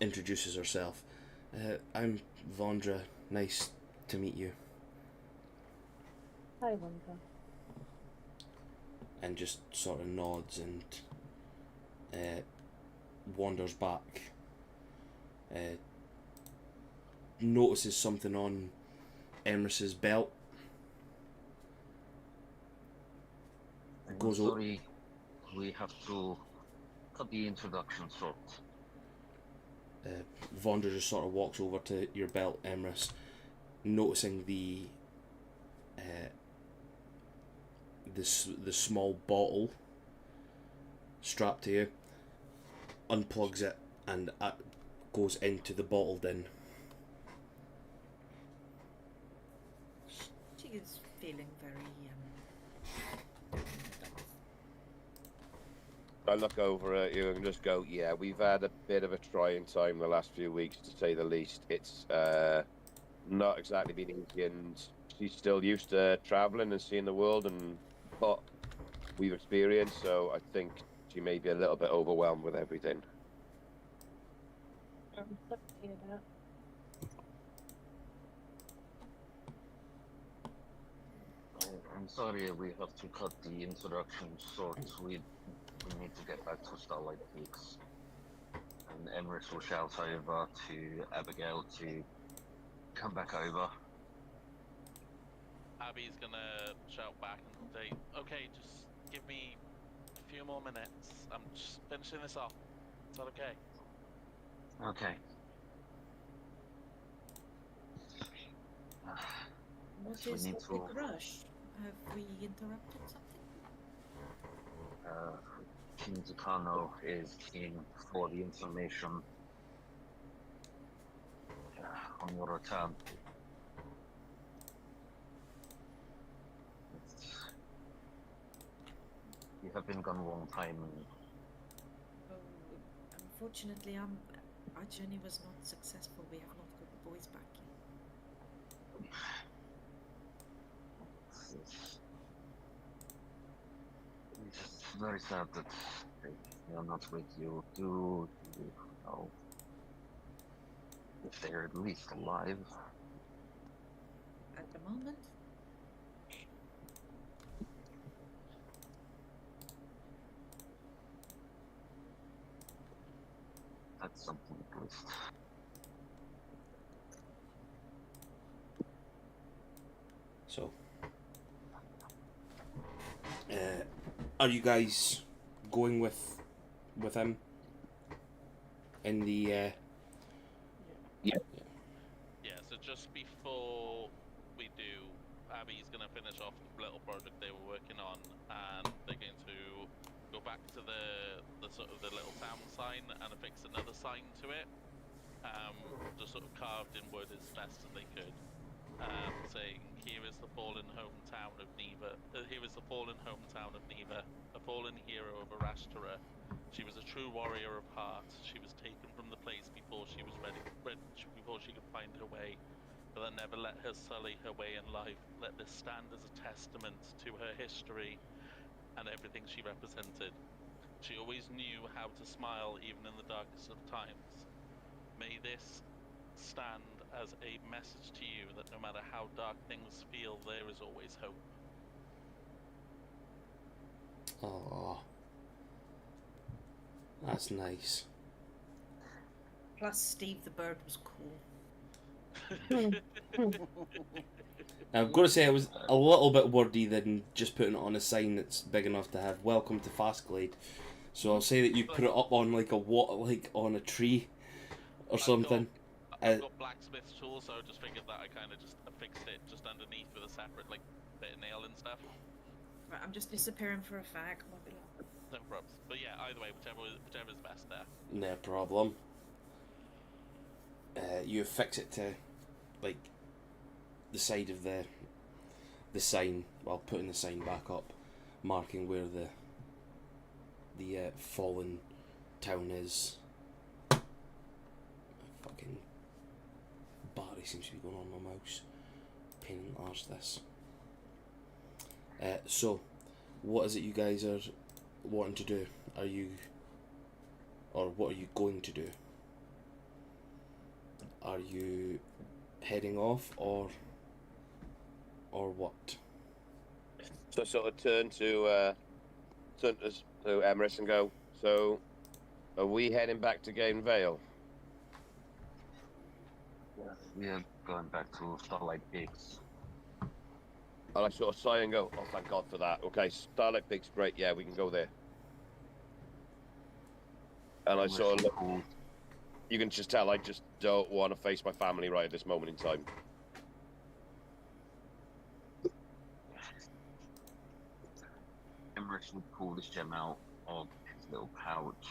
introduces herself. I'm Vondra. Nice to meet you. Hi, Wanda. And just sort of nods and wanders back. Notices something on Emrys's belt. Goes sorry, we have to cut the introduction short. Vondra just sort of walks over to your belt, Emrys, noticing the small bottle strapped to you, unplugs it and goes into the bottle bin. She is feeling very I look over at you and just go, yeah, we've had a bit of a trying time the last few weeks, to say the least. It's not exactly been easy, and she's still used to travelling and seeing the world and what we've experienced, so I think she may be a little bit overwhelmed with everything. I'm sorry to hear that. I'm sorry, we have to cut the introduction short. We need to get back to Starlight Peaks. And Emrys will shout over to Abigail to come back over. Abby's gonna shout back and say, okay, just give me a few more minutes. I'm just finishing this off. Is that okay? Okay. What So we is need the to- big rush? Have we interrupted something? King Tucano is keen for the information on your return. You have been gone a long time. Oh, unfortunately, our journey was not successful. We have not got the boys back yet. It's just very sad that they are not with you. Do you know if they are at least alive? At the moment, That's something at least. So, are you guys going with him in the? Yeah, so just before we do, Abby's gonna finish off the little project they were working on, and they're going to go back to the sort of the little town sign and affix another sign to it, just sort of carved in wood as best as they could, saying, "Here is the fallen hometown of Neva. Here is the fallen hometown of Neva, a fallen hero of Arashtara. She was a true warrior of heart. She was taken from the place before she was ready, before she could find her way. But that never let her sully her way in life. Let this stand as a testament to her history and everything she represented. She always knew how to smile even in the darkest of times. May this stand as a message to you that no matter how dark things feel, there is always hope." Oh, that's nice. plus Steve the bird was cool. Now, I've got to say, it was a little bit wordy than just putting it on a sign that's big enough to have "Welcome to Fastglade." So I'll say that you put it up on like on a tree or something. I've got blacksmith's tools, so I just figured that I kind of just affixed it just underneath with a separate like bit of nail and stuff. Right, I'm just disappearing for a fag. Might be like- No problems. But yeah, either way, whichever is best there. No problem. You affix it to like the side of the sign while putting the sign back up, marking where the fallen town is. Fucking battery seems to be going on my mouse. Pain in the arse, this. So, what is it you guys are wanting to do? What are you going to do? Are you heading off or what? So I sort of turn to Emrys and go, "So, are we heading back to Gain Vale?" We are going back to Starlight Peaks. And I sort of sigh and go, "Oh, thank God for that. Okay, Starlight Peaks, great. Yeah, we can go there." And I sort of look. Cool. You can just tell I just don't want to face my family right at this moment in time. Emrys would pull this gem out of his little pouch.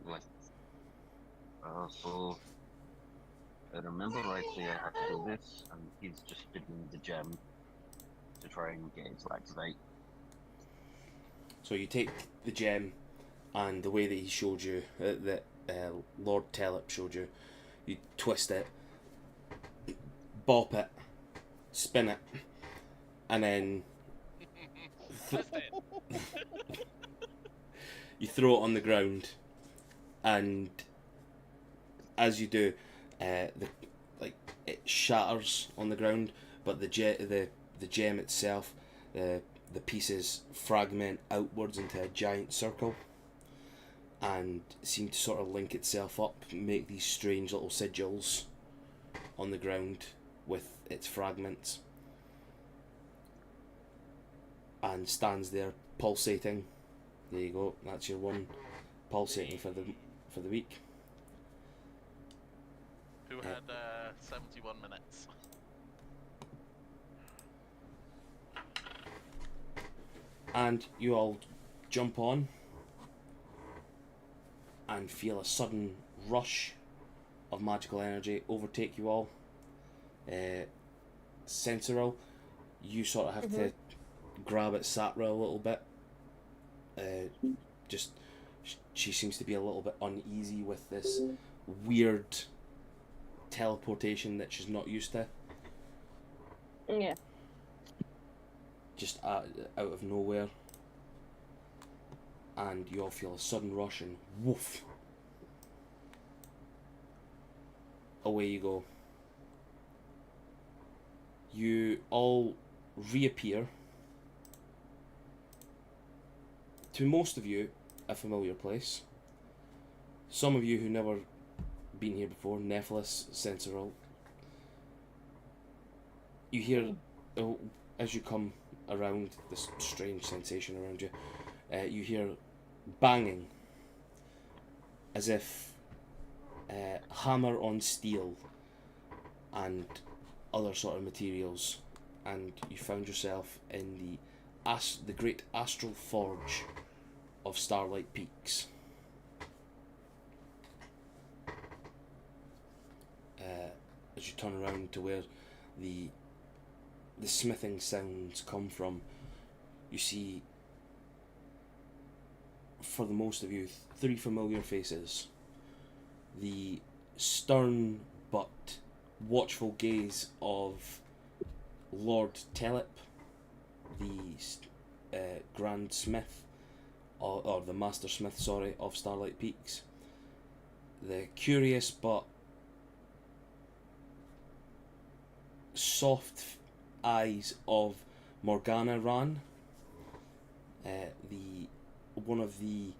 Like, so I remember rightly, I have to do this, and he's just spinning the gem to try and get it to activate. So you take the gem, and the way that he showed you, that Lord Telep showed you, you twist it, bop it, spin it, and then you throw it on the ground, and as you do, it shatters on the ground, but the gem itself, the pieces fragment outwards into a giant circle, and seem to sort of link itself up, make these strange little sigils on the ground with its fragments, and stands there pulsating. There you go. That's your one pulsating for the week. Who had 71 minutes? And you all jump on and feel a sudden rush of magical energy overtake you all. Sensiral, you sort of have to grab at Satra a little bit. Just she seems to be a little bit uneasy with this weird teleportation that she's not used to. Yeah. Just out of nowhere, and you all feel a sudden rush, and woof, away you go. You all reappear. To most of you, a familiar place. Some of you who never been here before, Nephilis, Sensiral. You hear, as you come around this strange sensation around you, you hear banging, as if hammer on steel and other sort of materials, and you found yourself in the great astral forge of Starlight Peaks. As you turn around to where the smithing sounds come from, you see, for the most of you, 3 familiar faces. The stern but watchful gaze of Lord Telep, the Grand Smith, or the Master Smith, sorry, of Starlight Peaks. The curious but soft eyes of Morgana Ran, one of the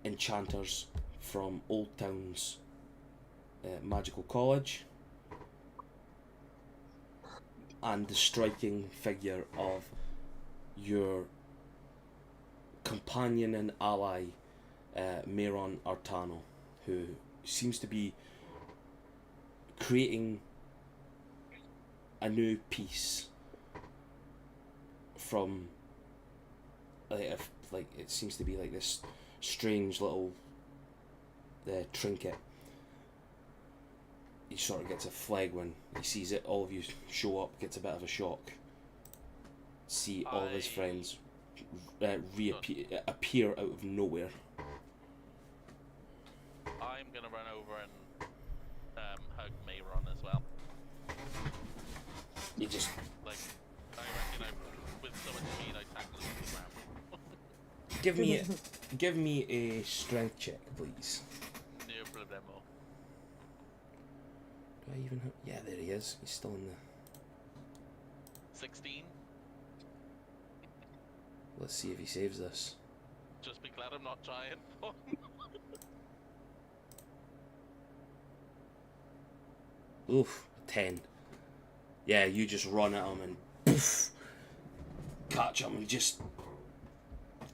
enchanters from Old Town's Magical College, and the striking figure of your companion and ally, Mayron Artano, who seems to be creating a new piece from like it seems to be like this strange little trinket. He sort of gets a flag when he sees it. All of you show up, gets a bit of a shock. See all of his friends appear out of nowhere. I'm gonna run over and hug Mayron as well. You just Like, I reckon with so much speed I tackle him to the ground. give me a strength check, please. No problemo. Do I even have? Yeah, there he is. He's still in the. 16. Let's see if he saves this. Just be glad I'm not giant. Oof, 10. Yeah, you just run at him and poof, catch him, and he just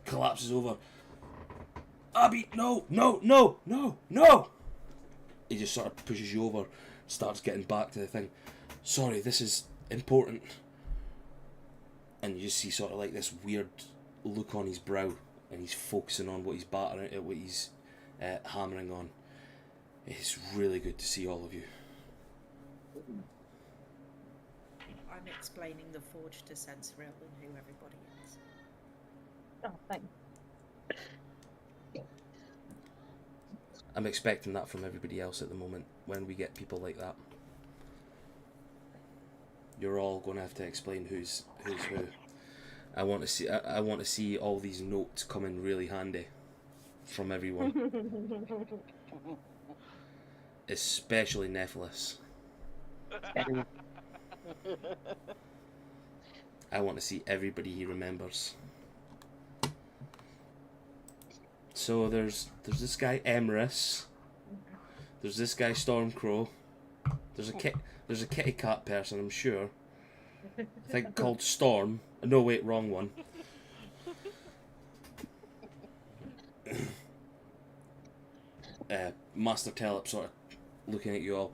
collapses over. Abby, no! He just sort of pushes you over, starts getting back to the thing. Sorry, this is important. And you just see sort of like this weird look on his brow, and he's focusing on what he's battering, what he's hammering on. It's really good to see all of you. I'm explaining the forge to Sensiral and who everybody is. Oh, thanks. I'm expecting that from everybody else at the moment when we get people like that. You're all going to have to explain who's who. I want to see all these notes come in really handy from everyone. Especially Nephilis. I want to see everybody he remembers. So there's this guy Emrys. There's this guy Stormcrow. There's a kitty cat person, I'm sure. I think called Storm. No, wait, wrong one. Master Telep sort of looking at you all.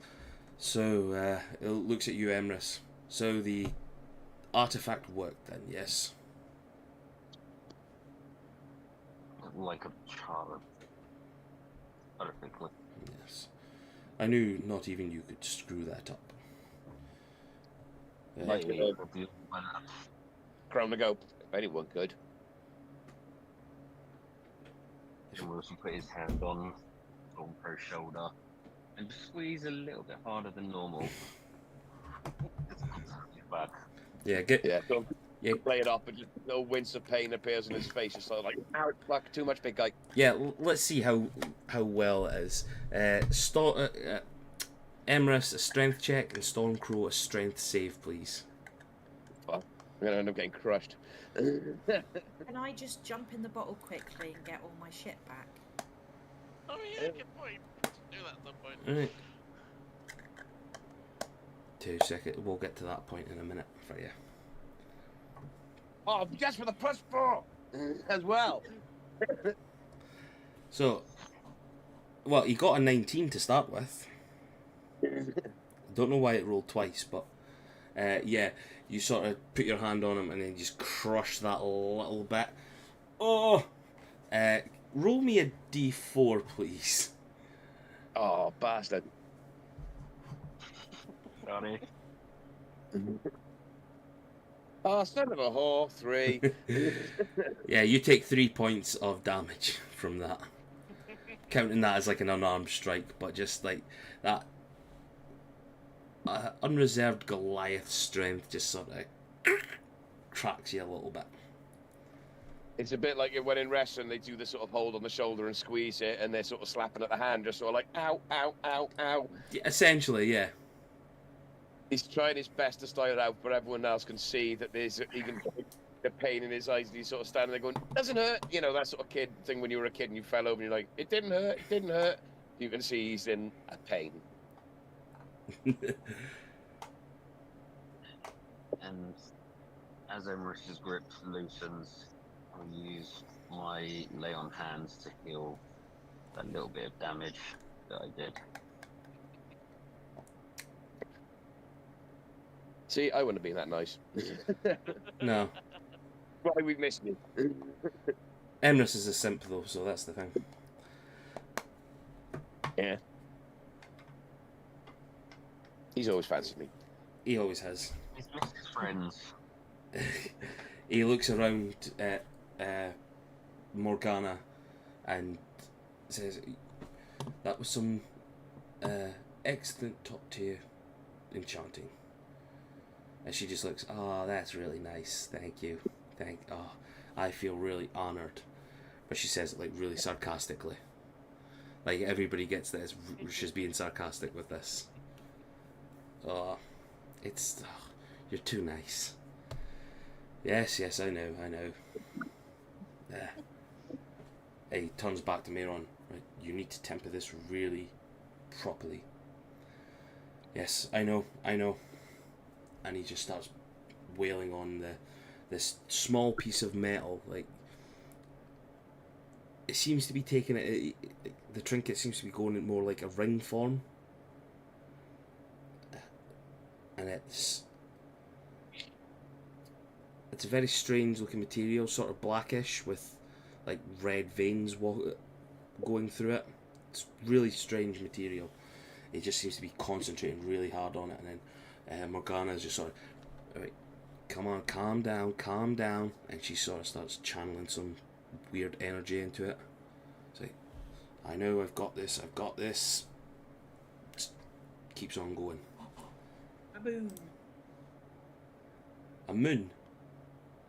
So it looks at you, Emrys. So the artifact worked then, yes. Like a child. Perfectly. Yes. I knew not even you could screw that up. Like Crown to go. If anyone could. Wilson put his hand on Stormcrow's shoulder and squeeze a little bit harder than normal. He's back. Yeah, Don't Yeah. play it up and just no wince of pain appears in his face. It's sort of like, ow, fuck, too much big guy. yeah. Let's see how well it is. Emrys, a strength check, and Stormcrow, a strength save, please. Fuck. I'm gonna end up getting crushed. Can I just jump in the bottle quickly and get all my shit back? Oh yeah, good point. Do that at some point. Alright. 2 seconds. We'll get to that point in a minute for you. Oh, just for the +4 as well. So, well, he got a 19 to start with. Don't know why it rolled twice, but yeah, you sort of put your hand on him and then just crush that little bit. Oh! Roll me a d4, please. Oh, bastard. Sorry. Oh, son of a whore, 3. Yeah, you take 3 points of damage from that. Counting that as like an unarmed strike, but just like that unreserved Goliath strength just sort of cracks you a little bit. It's a bit like when in wrestling they do the sort of hold on the shoulder and squeeze it, and they're sort of slapping at the hand, just sort of like, ow, ow, ow, ow. Yeah, essentially, yeah. He's trying his best to style it out, but everyone else can see that he can the pain in his eyes, and he's sort of standing there going, doesn't hurt. You know, that sort of kid thing when you were a kid and you fell over and you're like, it didn't hurt, it didn't hurt. You can see he's in a pain. And as Emrys's grip loosens, I'll use my lay on hands to heal that little bit of damage that I did. See, I wouldn't have been that nice. No. Why we missed you? Emrys is a simp though, so that's the thing. Yeah. He's always fancied me. He always has. He's missed his friends. He looks around at Morgana and says, that was some excellent top tier enchanting. And she just looks, oh, that's really nice, thank you. I feel really honoured. But she says it like really sarcastically. Like everybody gets this, she's being sarcastic with this. Oh, you're too nice. Yes, I know. Yeah. He turns back to Mayron. Right, you need to temper this really properly. Yes, I know. And he just starts wailing on this small piece of metal. Like, it seems to be taking it. The trinket seems to be going in more like a ring form. And it's a very strange looking material, sort of blackish with like red veins going through it. It's really strange material. It just seems to be concentrating really hard on it, and then Morgana is just sort of, right, come on, calm down, and she sort of starts channeling some weird energy into it. It's like, I know, I've got this. Just keeps on going. Kaboom. A moon.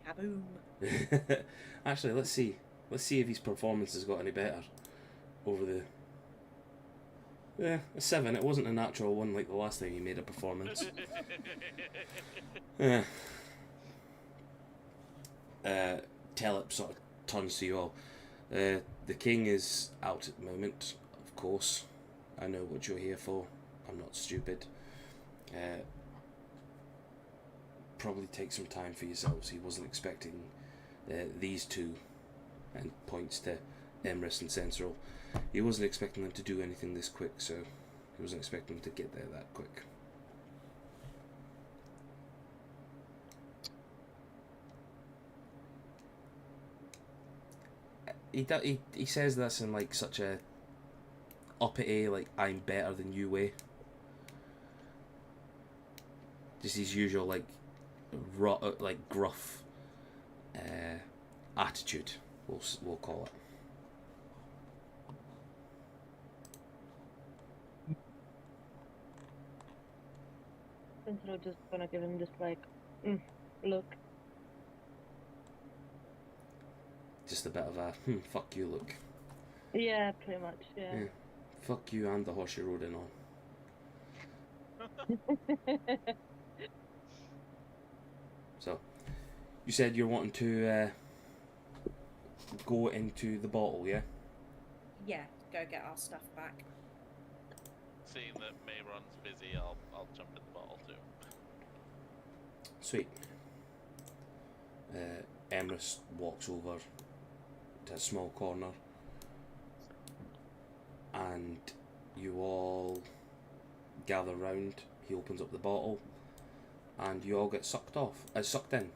Kaboom. Actually, let's see if his performance has got any better over the. Yeah, a 7. It wasn't a natural one like the last time he made a performance. Yeah. Telep sort of turns to you all. The king is out at the moment, of course. I know what you're here for. I'm not stupid. Probably take some time for yourselves. He wasn't expecting these two, and points to Emrys and Sensoril. He wasn't expecting them to do anything this quick, so he wasn't expecting them to get there that quick. He says this in like such a uppity, like I'm better than you way. Just his usual like gruff attitude, we'll call it. Instead of just gonna give him just like, look. Just a bit of a fuck you look. Yeah, pretty much. Yeah. Fuck you and the horse you rode in on. So, you said you're wanting to go into the bottle, yeah? Yeah, go get our stuff back. Seeing that Mayron's busy, I'll jump in the bottle too. Sweet. Emrys walks over to a small corner, and you all gather round. He opens up the bottle, and you all get sucked in.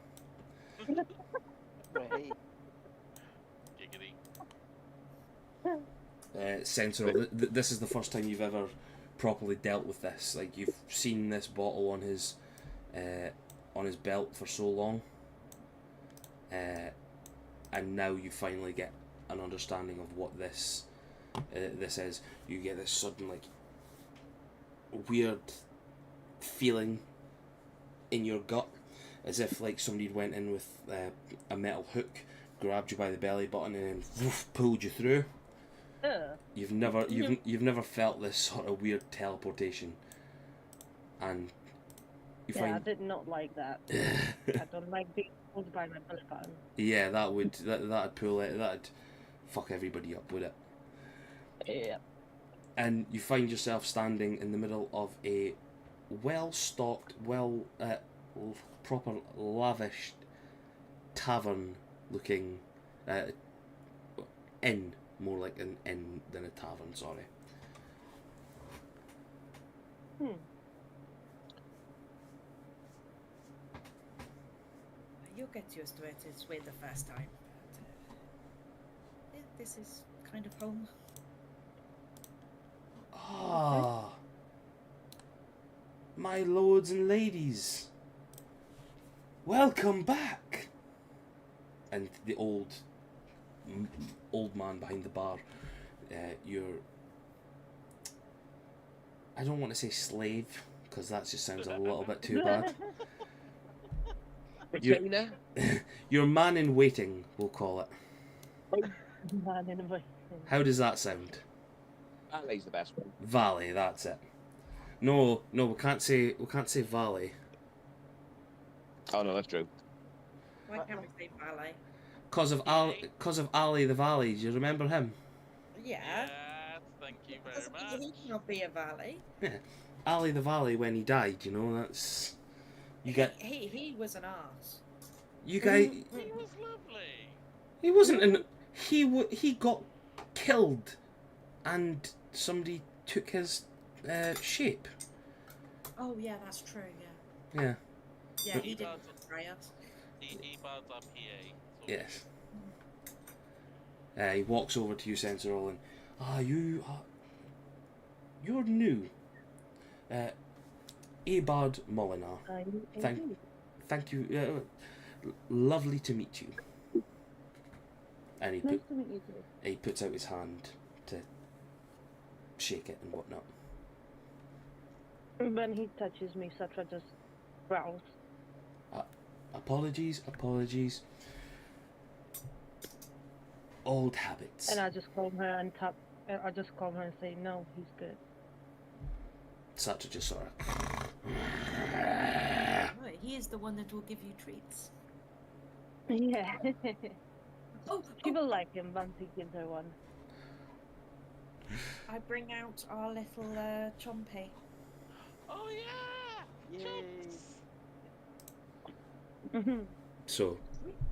Right. Giggity. Sensoril, this is the first time you've ever properly dealt with this. Like, you've seen this bottle on his belt for so long, and now you finally get an understanding of what this is. You get this sudden like weird feeling in your gut, as if like somebody went in with a metal hook, grabbed you by the belly button, and then pulled you through. You've never felt this sort of weird teleportation, and you I find did not like that. I don't like being pulled by my belly button. yeah, that'd pull it, that'd fuck everybody up, would it? Yeah. And you find yourself standing in the middle of a well-stocked, proper lavish tavern-looking inn, more like an inn than a tavern. Sorry. You'll get used to it. It's weird the first time. But, this is kind of home. Ah, my lords and ladies, welcome back. And the old man behind the bar, I don't want to say slave, because that just sounds a little bit too bad. Your man in waiting, we'll call it. Man in waiting. How does that sound? Valet's the best one. Valet, that's it. No, we can't say valet. Oh no, that's true. Why can't we say ballet? Cause of Ali the Valet. Do you remember him? Yeah. Yes, thank you very Doesn't much. mean he cannot be a valet. Yeah, Ali the Valet when he died. You know, that's you get He was an arse. you guys. He was lovely. He wasn't an. He got killed, and somebody took his shape. Oh yeah, that's true. Yeah. Yeah. Yeah, he didn't betray us. Ebar's our PA. So Yes. He walks over to you, Sensoril, and you're new. Ebard Molinar. Thank you. Lovely to meet you. And Nice to meet you too. he puts out his hand to shake it and whatnot. When he touches me, Satra just growls. Apologies. Old habits. And I just call her and I just call her and say, no, he's good. Satra just sort of. Right, he is the one that will give you treats. Yeah. Oh, She oh, will like him once he gives her one. I bring out our little Chompy. Oh yeah! Yay. Chomps! So,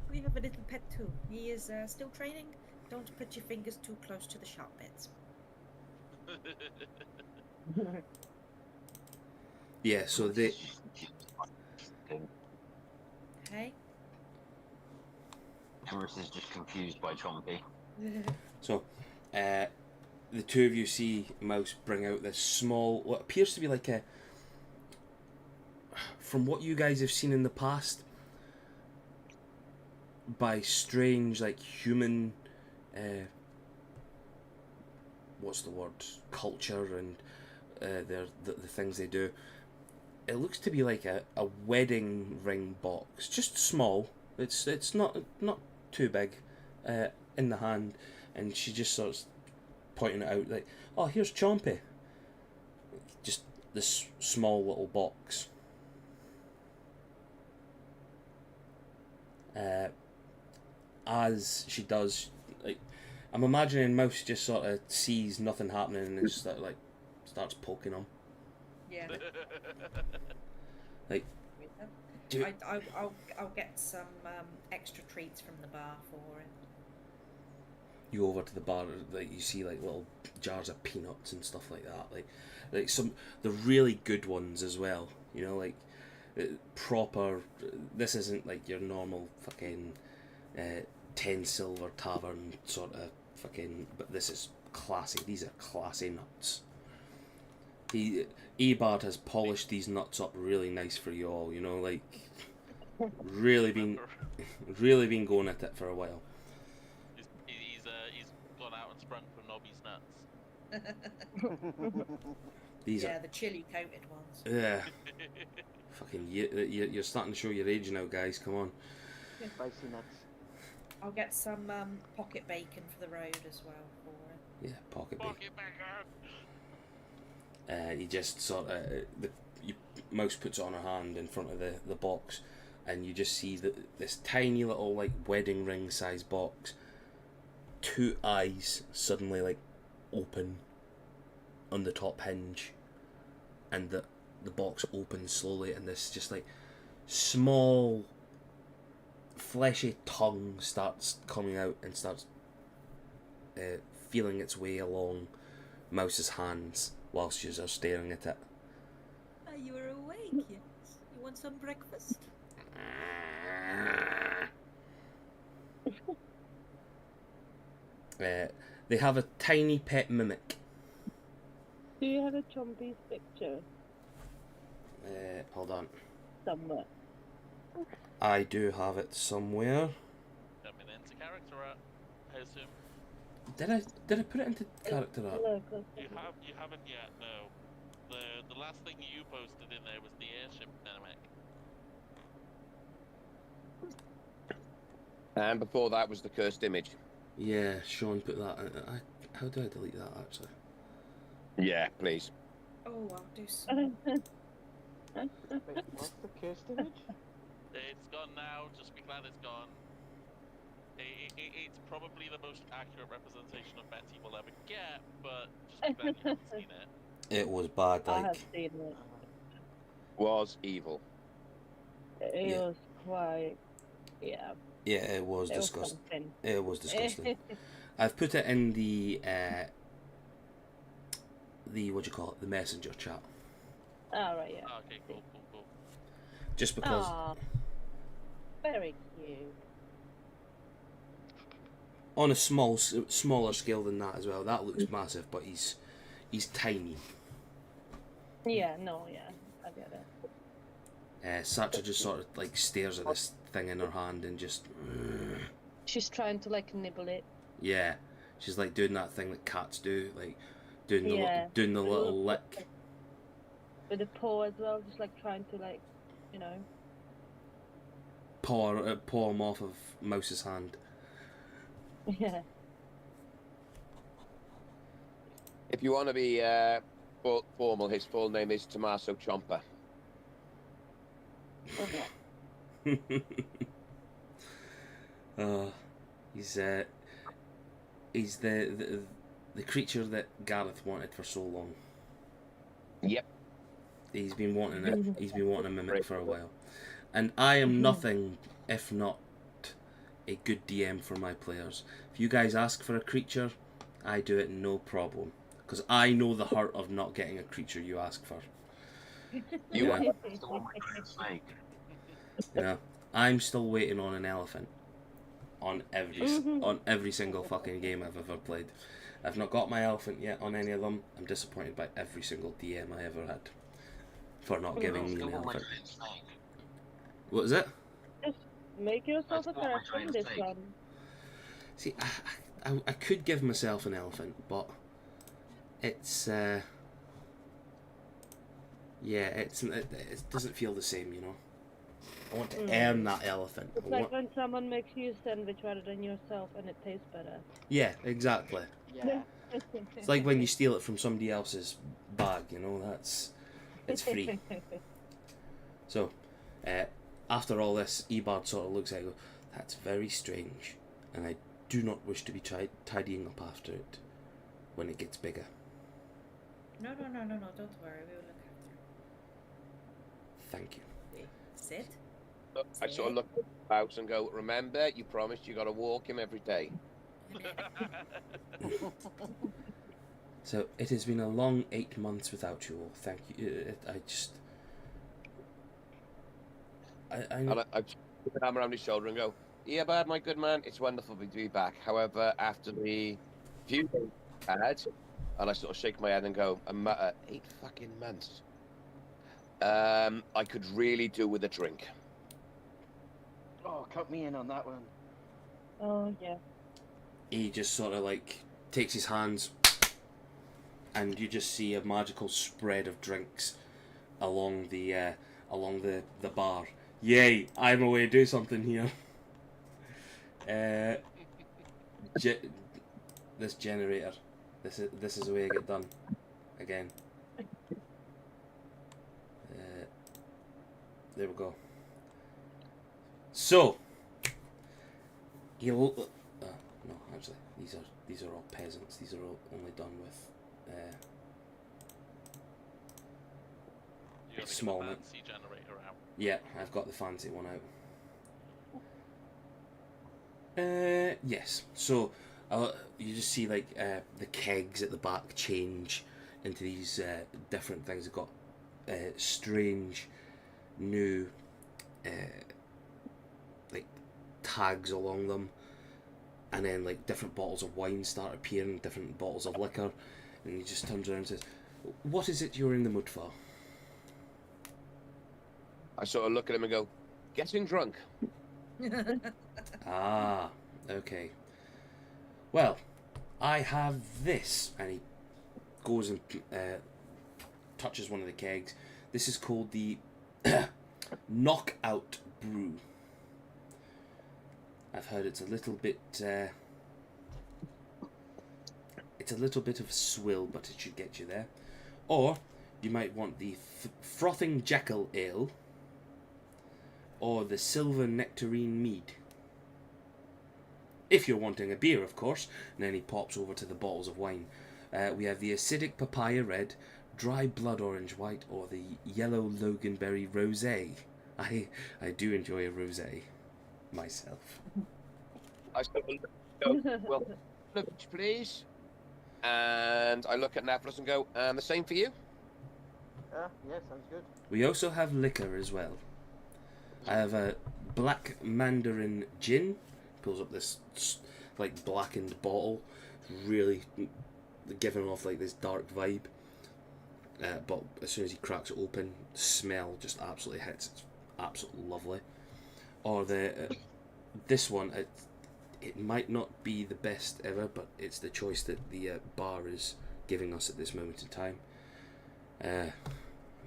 We have a little pet too. He is still training. Don't put your fingers too close to the sharp bits. yeah, so they Hey? Emerus is just confused by Chompy. So, the two of you see Mouse bring out this small, what appears to be like a, from what you guys have seen in the past, by strange, like human, what's the word, culture and the things they do. It looks to be like a wedding ring box, just small. It's not too big, in the hand, and she just starts pointing it out like, oh, here's Chompy. Just this small little box. As she does, like, I'm imagining Mouse just sort of sees nothing happening and just like starts poking him. Yeah. Like, do you- I'll get some extra treats from the bar for him. you go over to the bar, like you see like little jars of peanuts and stuff like that, like some the really good ones as well. You know, like proper. This isn't like your normal fucking 10 silver tavern sort of fucking. But this is classy. These are classy nuts. Ebard has polished these nuts up really nice for you all. You know, like really been going at it for a while. He's gone out and sprung for Nobby's nuts. These Yeah, the chili coated ones. are yeah. Fucking you're starting to show your age now, guys. Come on. Spicy nuts. I'll get some pocket bacon for the road as well for him. Yeah, pocket bacon. Pocket bacon. He just sort of Mouse puts it on her hand in front of the box, and you just see this tiny little like wedding ring size box. Two eyes suddenly like open on the top hinge, and the box opens slowly, and this just like small fleshy tongue starts coming out and starts feeling its way along Mouse's hands whilst you are staring at it. You are awake, yes? You want some breakfast? They have a tiny pet mimic. Do you have a Chompy's picture Hold on. somewhere? I do have it somewhere. Coming into character art, I assume. Did I put it into character art? Look, You haven't yet, no. The last thing you posted in there was the airship mimic. And before that was the cursed image. Yeah, Sean put that. How do I delete that actually? Yeah, please. Oh, I'll do some. Wait, what's the cursed image? It's gone now, just be glad it's gone. It's probably the most accurate representation of Betty we'll ever get, but just be glad you haven't seen it. It was bad, I have like seen it. Was evil. It Yeah. was quite, yeah. yeah, it was It was disgusting. something. It was disgusting. I've put it in the what do you call it? The messenger chat. Oh, right, yeah. Okay, cool. Just because Aw, very cute. on a smaller scale than that as well. That looks massive, but he's tiny. Yeah, no, yeah, I get it. Satcha just sort of like stares at this thing in her hand and just She's trying to like nibble it. yeah, she's like doing that thing that cats do, like doing the Yeah. doing the With a little little lick. With the paw as well, just like trying to like, you know. Paw him off of Mouse's hand. Yeah. If you want to be formal, his full name is Tommaso Ciampa. Okay. He's the creature that Gareth wanted for so long. Yep. He's been wanting it. He's been wanting a mimic for a while, and I am nothing if not a good DM for my players. If you guys ask for a creature, I do it no problem, because I know the hurt of not getting a creature you ask for. You Yeah. are. Still on my giant snake. You know, I'm still waiting on an elephant on every single fucking game I've ever played. I've not got my elephant yet on any of them. I'm disappointed by every single DM I ever had for not giving me Still an on my elephant. giant snake. What is it? Just make yourself a That's not my character in this giant one. See, I could give myself an elephant, but it's it doesn't feel the same, you know. I want to earn that elephant. It's like when someone makes you a sandwich rather than yourself and it tastes better. Yeah, exactly. Yeah. It's like when you steal it from somebody else's bag, you know. It's free. So, after all this, Ebard sort of looks at it and goes, "That's very strange, and I do not wish to be tidying up after it when it gets bigger." No, don't worry, we will look Thank you. after you. Sit. I sort of look at the house and go, remember, you promised you got to walk him every day. So, it has been a long 8 months without you all. Thank you. I And I put the arm around his shoulder and go, yeah, bad, my good man, it's wonderful to be back. However, after the few days I had, and I sort of shake my head and go, a matter 8 fucking months. I could really do with a drink. Oh, cut me in on that one. Oh, yeah. He just sort of like takes his hands, and you just see a magical spread of drinks along the bar. Yay! I'm away to do something here. This generator. This is the way I get done. Again. There we go. So he'll. No, actually, these are all peasants. These are all only done with. You got the Small fancy generator out. Yeah, I've got the fancy one out. Yes. So you just see like the kegs at the back change into these different things. They've got strange new like tags along them, and then like different bottles of wine start appearing, different bottles of liquor, and he just turns around and says, "What is it you're in the mood for?" I sort of look at him and go, getting drunk. Ah, okay. Well, I have this, and he goes and touches one of the kegs. This is called the Knockout Brew. I've heard it's a little bit. It's a little bit of a swill, but it should get you there. Or you might want the Frothing Jackal Ale, or the Silver Nectarine Mead. If you're wanting a beer, of course. And then he pops over to the bottles of wine. We have the Acidic Papaya Red, Dry Blood Orange White, or the Yellow Loganberry Rosé. I do enjoy a rosé myself. I sort of go, well, please. And I look at Nephilis and go, and the same for you? Yeah, sounds good. We also have liquor as well. I have a Black Mandarin Gin. Pulls up this like blackened bottle, really giving off like this dark vibe. But as soon as he cracks it open, smell just absolutely hits. It's absolutely lovely. Or the this one, it might not be the best ever, but it's the choice that the bar is giving us at this moment in time. I'm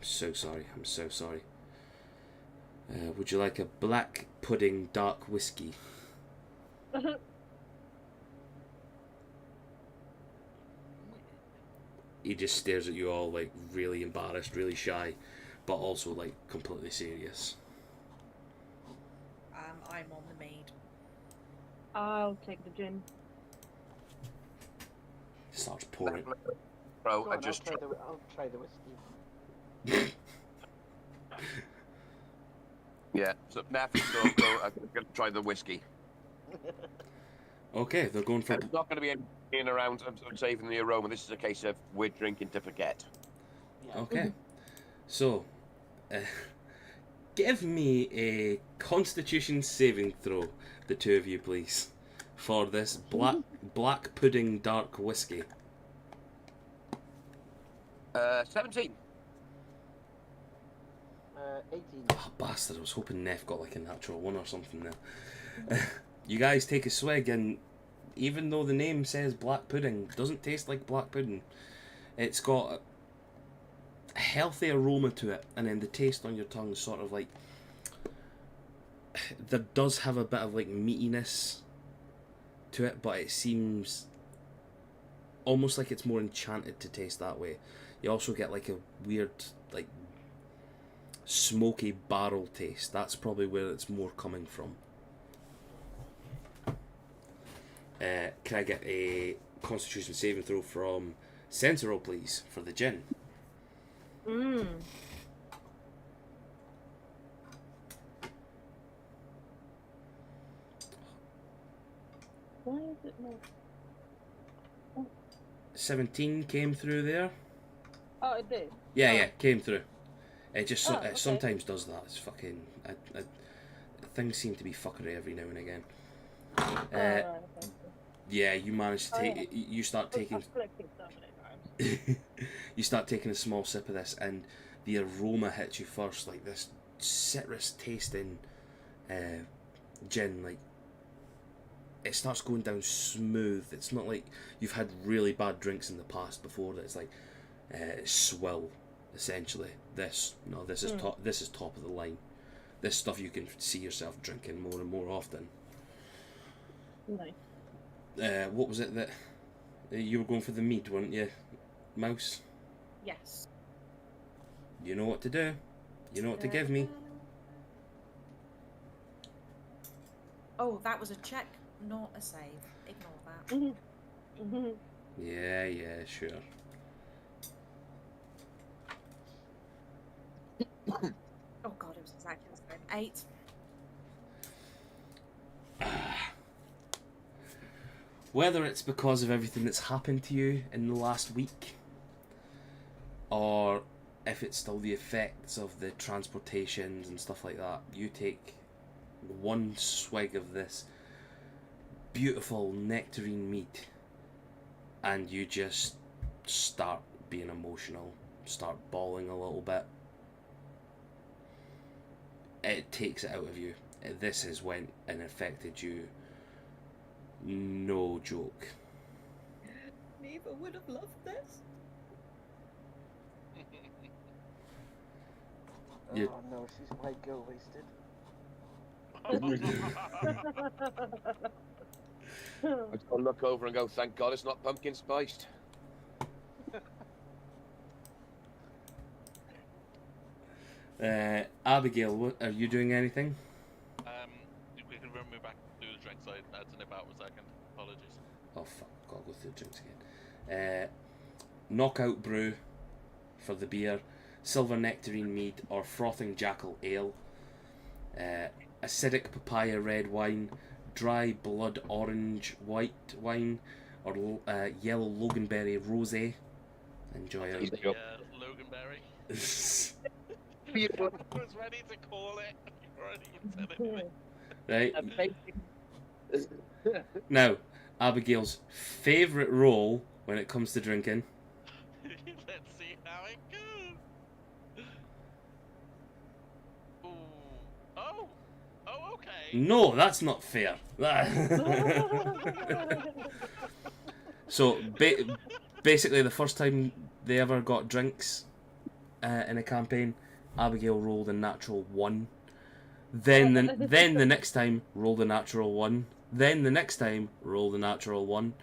so sorry. I'm so sorry. Would you like a black pudding dark whiskey? He just stares at you all like really embarrassed, really shy, but also like completely serious. I'm on the maid. I'll take the gin. Starts pouring. Bro, Go I on, just I'll try the whiskey. yeah. So Neff and Stormcrow are going to try the whiskey. Okay, they're going for. It's not going to be being around and saving the aroma. This is a case of we're drinking to forget. Yeah. Okay, so give me a Constitution saving throw, the two of you, please, for this black pudding dark whiskey. 17. 18. Oh, bastard! I was hoping Neff got like a natural one or something there. You guys take a swig, and even though the name says black pudding, it doesn't taste like black pudding. It's got a healthy aroma to it, and then the taste on your tongue is sort of like, there does have a bit of like meatiness to it, but it seems almost like it's more enchanted to taste that way. You also get like a weird like smoky barrel taste. That's probably where it's more coming from. Can I get a Constitution saving throw from Sentinel, please, for the gin? Mmm. Why is it not? 17 came through there. Oh, it did. Yeah, Oh. yeah, came through. It just Oh, okay. sometimes does that. It's fucking. Things seem to be fuckery every now and again. Right, okay. Yeah, you manage to Oh, take. yeah. You start taking. I've collected so many times. You start taking a small sip of this, and the aroma hits you first, like this citrus tasting gin. Like it starts going down smooth. It's not like you've had really bad drinks in the past before that it's like swill. Essentially, this is top. This is top of the line. This stuff you can see yourself drinking more and more often. Nice. What was it that you were going for the mead, weren't you, Mouse? Yes. You know what to do. You know what to give me. Oh, that was a check, not a save. Ignore that. Mm-hmm. Mm-hmm. Yeah, sure. Oh god, it was exactly the same. 8. Whether it's because of everything that's happened to you in the last week, or if it's still the effects of the transportations and stuff like that, you take one swig of this beautiful nectarine mead and you just start being emotional, start bawling a little bit. It takes it out of you. This has went and affected you. No joke. Neither would have loved this. You- Oh no, she's white girl wasted. I just got to look over and go, thank God it's not pumpkin spiced. Abigail, what, are you doing anything? If we can run me back to the drinks, I had to nip out for a second. Apologies. Oh fuck, gotta go through the drinks again. Knockout brew for the beer, silver nectarine mead or frothing jackal ale, acidic papaya red wine, dry blood orange white wine, or yellow loganberry rosé. Enjoy I'll it. take the, Loganberry. I was ready to call it. Before I even said anything. Right. Now, Abigail's favourite role when it comes to drinking. Let's see how it goes. Ooh. Oh, okay. No, that's not fair. So, basically, the first time they ever got drinks in a campaign, Abigail rolled a natural 1. Then the next time, rolled a natural 1. Then the next time, rolled a natural 1.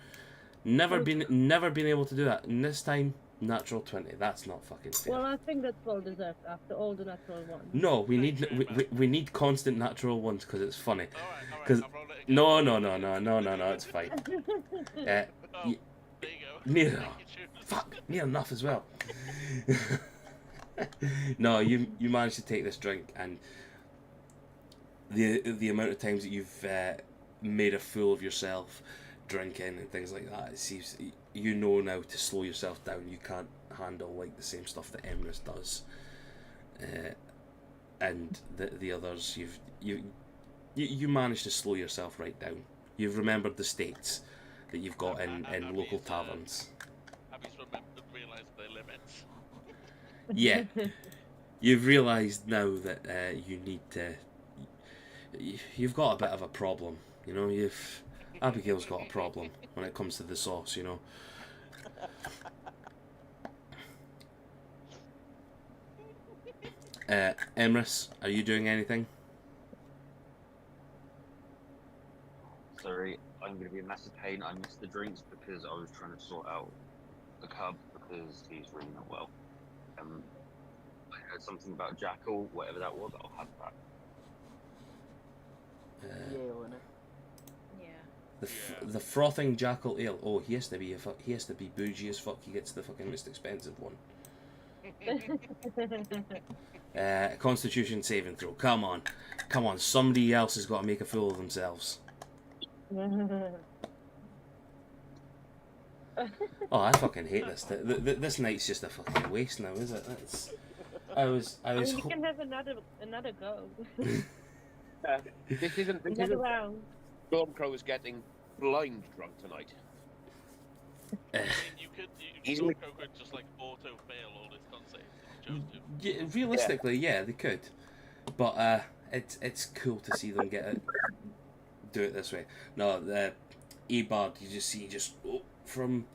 Never been able to do that. And this time, Natural 20. That's not fucking fair. Well, I think that's well deserved after all the natural ones. No, we Thank need you very we need constant natural ones because it's funny. Alright, 'Cause- I'll roll it again. No, it's fine. Uh, Oh, y- there you go. near, Thank you, Jules. fuck, near enough as well. No, you managed to take this drink, and the amount of times that you've made a fool of yourself drinking and things like that, it seems you know now to slow yourself down. You can't handle like the same stuff that Emrys does, and the others. You managed to slow yourself right down. You've remembered the states that you've got in local taverns. Abby's realised their limits. Yeah, you've realised now that you need to. You've got a bit of a problem, you know. Abigail's got a problem when it comes to the sauce, you know. Emrys, are you doing anything? Sorry, I'm going to be a massive pain. I missed the drinks because I was trying to sort out the cub because he's really not well. I heard something about Jackal, whatever that was. I'll have that. Yale, innit? Yeah. The frothing jackal ale. Oh, he has to be bougie as fuck. He gets the fucking most expensive one. Constitution saving throw. Come on. Somebody else has got to make a fool of themselves. Oh, I fucking hate this. This night's just a fucking waste now, is it? I was. You can have another go. This isn't. Another round. Stormcrow is getting blind drunk tonight. I mean, Stormcrow could just like auto fail all his con saves if he chose to. Yeah, realistically, yeah, they could, but it's cool to see them do it this way. No, the Ebard, you just see from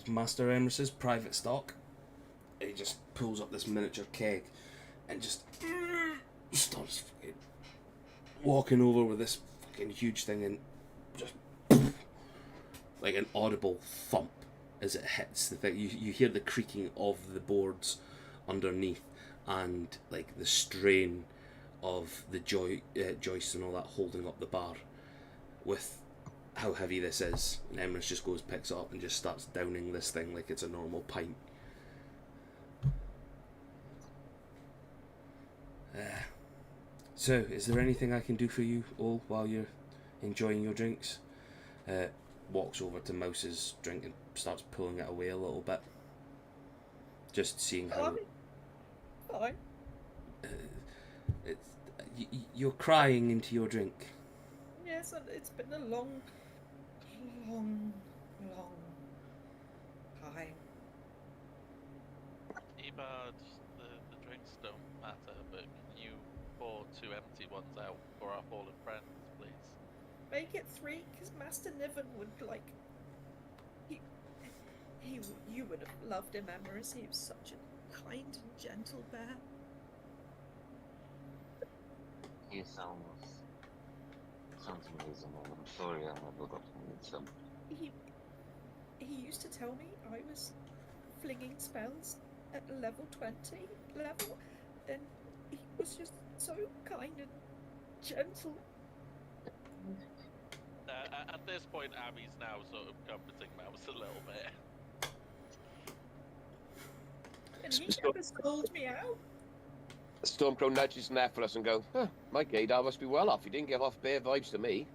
Master Emrys's private stock. He just pulls up this miniature keg and just starts fucking walking over with this fucking huge thing and just like an audible thump as it hits the thing. You hear the creaking of the boards underneath and like the strain of the joists and all that holding up the bar with how heavy this is. And Emrys just picks it up and just starts downing this thing like it's a normal pint. So, is there anything I can do for you all while you're enjoying your drinks? Walks over to Mouse's drink and starts pulling it away a little bit. Just seeing how... Fine. You're crying into your drink. Yes, and it's been a long time. Ebard, the drinks don't matter, but can you pour 2 empty ones out for our fallen friends, please? Make it 3, because Master Niven would you would have loved him, Emrys. He was such a kind and gentle bear. He sounds amazing, and I'm sorry I never got to meet some. He used to tell me I was flinging spells at level 20 level, and he was just so kind and gentle. At this point, Abby's now sort of comforting Mouse a little bit. And he never scolded me out. Stormcrow nudges Nephilis and go, huh, my gaydar must be well off. He didn't give off bear vibes to me.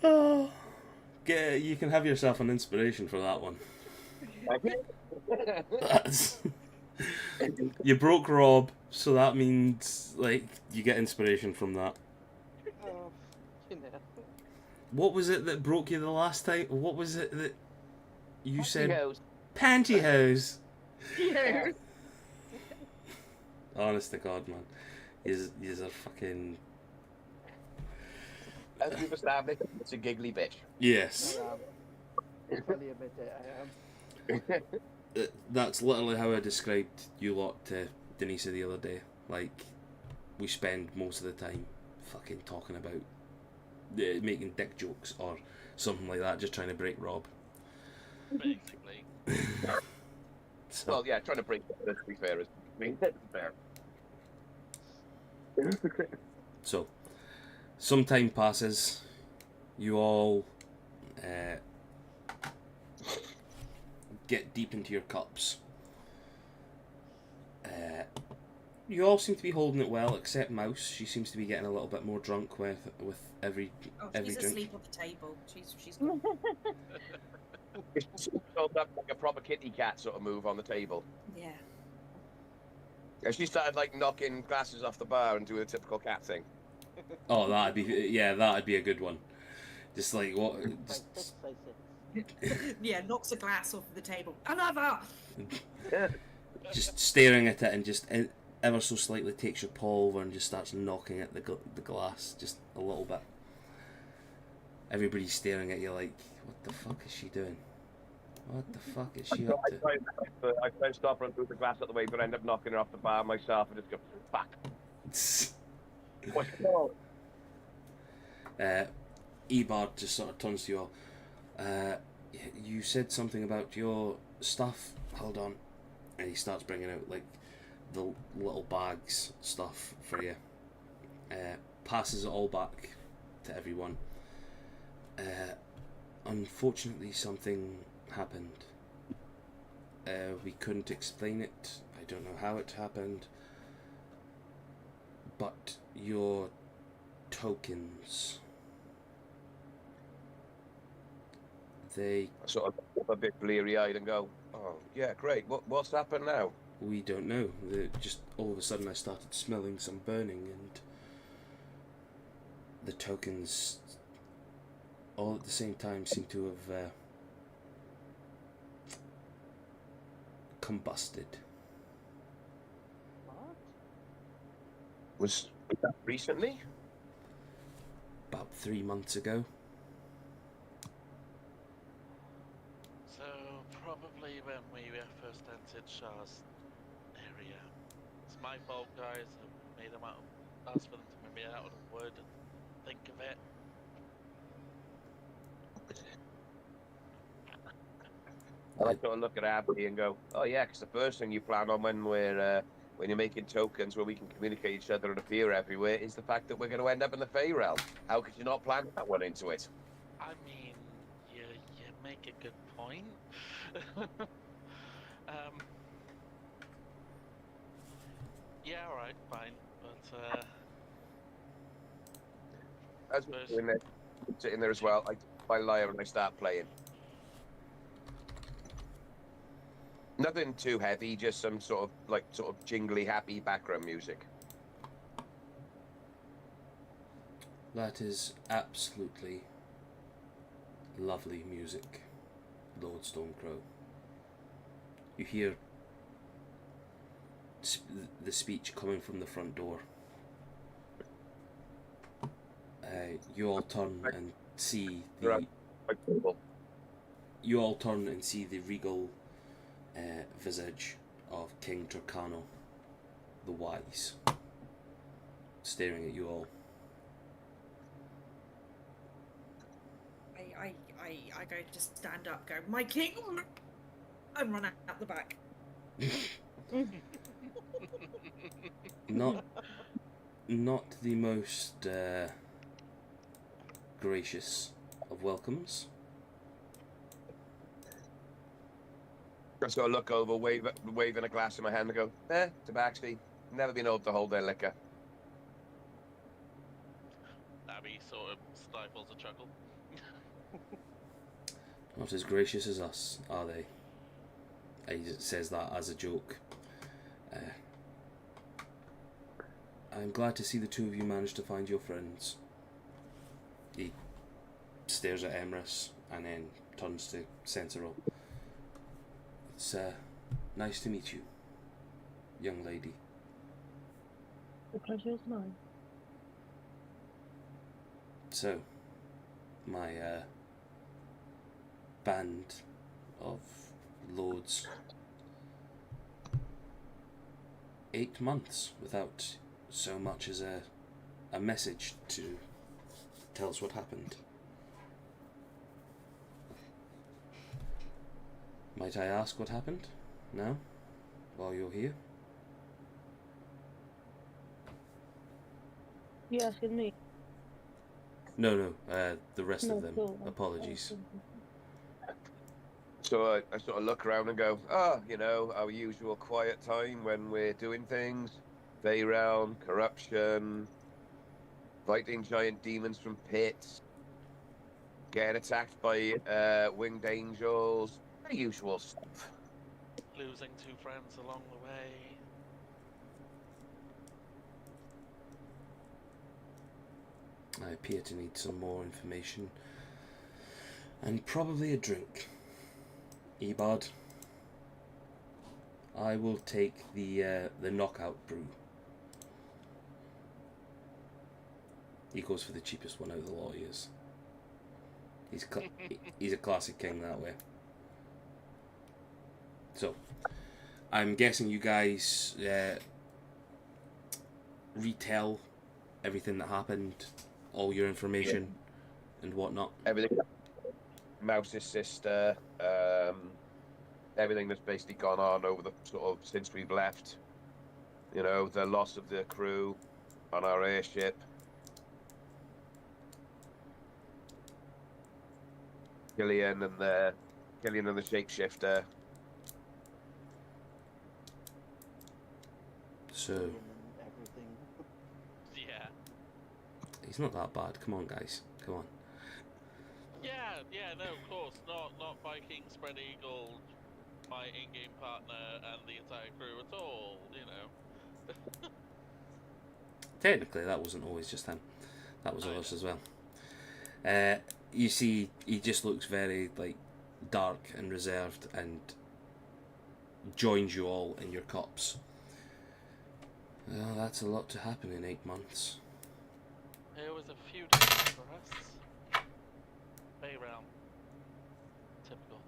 Oh, you can have yourself an inspiration for that one. You broke Rob, so that means like you get inspiration from that. Oh, you know. What was it that broke you the last time? What was it that you said? Pantyhose. Pantyhose. Honest to God, man, is a fucking. As we've established, it's a giggly bitch. Yes. I'll fully admit it, I am. That's literally how I described you lot to Denisa the other day. Like, we spend most of the time fucking talking about making dick jokes or something like that, just trying to break Rob. Basically. So, Well, yeah, trying to break it, to be fair, is fair. so some time passes. You all get deep into your cups. You all seem to be holding it well, except Mouse. She seems to be getting a little bit more drunk with every Oh, every she's drink. asleep on the table. She's gone. It's rolled up like a proper kitty cat sort of move on the table. Yeah. And she started like knocking glasses off the bar and doing a typical cat thing. Oh, that'd be a good one. Just like what? By six, I say. Yeah, knocks a glass off the table. Another! Just staring at it and just ever so slightly takes your paw over and just starts knocking at the glass just a little bit. Everybody's staring at you like, what the fuck is she doing? What the fuck is she up to? I try and stop her and move the glass out the way, but I end up knocking her off the bar myself and just go, fuck. What's going on? Ebard just sort of turns to you all. You said something about your stuff. Hold on. And he starts bringing out like the little bags stuff for you. Passes it all back to everyone. Unfortunately, something happened. We couldn't explain it. I don't know how it happened. But your tokens, they... I sort of look a bit bleary-eyed and go, oh, yeah, great. What's happened now? We don't know. Just all of a sudden I started smelling some burning and the tokens all at the same time seem to have combusted. What? Was that recently? About 3 months ago. So, probably when we first entered Shah's area. It's my fault, guys. I made them out of, asked for them to make it out of wood and think of it. I sort of look at Abby and go, oh yeah, because the first thing you plan on when you're making tokens where we can communicate each other and appear everywhere is the fact that we're going to end up in the Fey Realm. How could you not plan that one into it? I mean, you make a good point. Yeah, alright, fine. But, As we're sitting there, sitting there as well, I lyre and I start playing. Nothing too heavy, just some sort of jingly, happy background music. That is absolutely lovely music, Lord Stormcrow. You hear the speech coming from the front door. You all turn and see the. You all turn and see the regal visage of King Turcano, the Wise, staring at you all. I go to stand up, go, my king, and run out the back. Not the most gracious of welcomes. Just got to look over, waving a glass in my hand and go, Tabaxi, never been able to hold their liquor. Abby sort of stifles a chuckle. Not as gracious as us, are they? He says that as a joke. I'm glad to see the two of you managed to find your friends. He stares at Emrys and then turns to Sentinel. It's nice to meet you, young lady. The pleasure is mine. So, my band of loads. 8 months without so much as a message to tell us what happened. Might I ask what happened now, while you're here? You asking me? No, the rest No, of them. cool. Apologies. So I sort of look around and go, you know, our usual quiet time when we're doing things. Veyrealm, corruption, fighting giant demons from pits, getting attacked by winged angels, the usual stuff. Losing 2 friends along the way. I appear to need some more information. And probably a drink. Ebard, I will take the knockout brew. He goes for the cheapest one out of the lot. He is. He's a classic king that way. So, I'm guessing you guys retell everything that happened, all your information and whatnot. Everything. Mouse's sister, everything that's basically gone on over the sort of since we've left. You know, the loss of the crew on our airship. Killian and the shapeshifter. So And everything. Yeah. he's not that bad. Come on, guys. Come on. Yeah, no, of course. Not Viking, Spread Eagle, my in-game partner, and the entire crew at all, you know. Technically, that wasn't always just him. That was us as well. You see, he just looks very like dark and reserved, and joins you all in your cups. Well, that's a lot to happen in 8 months. It was a few days for us. Veyrealm. Typical.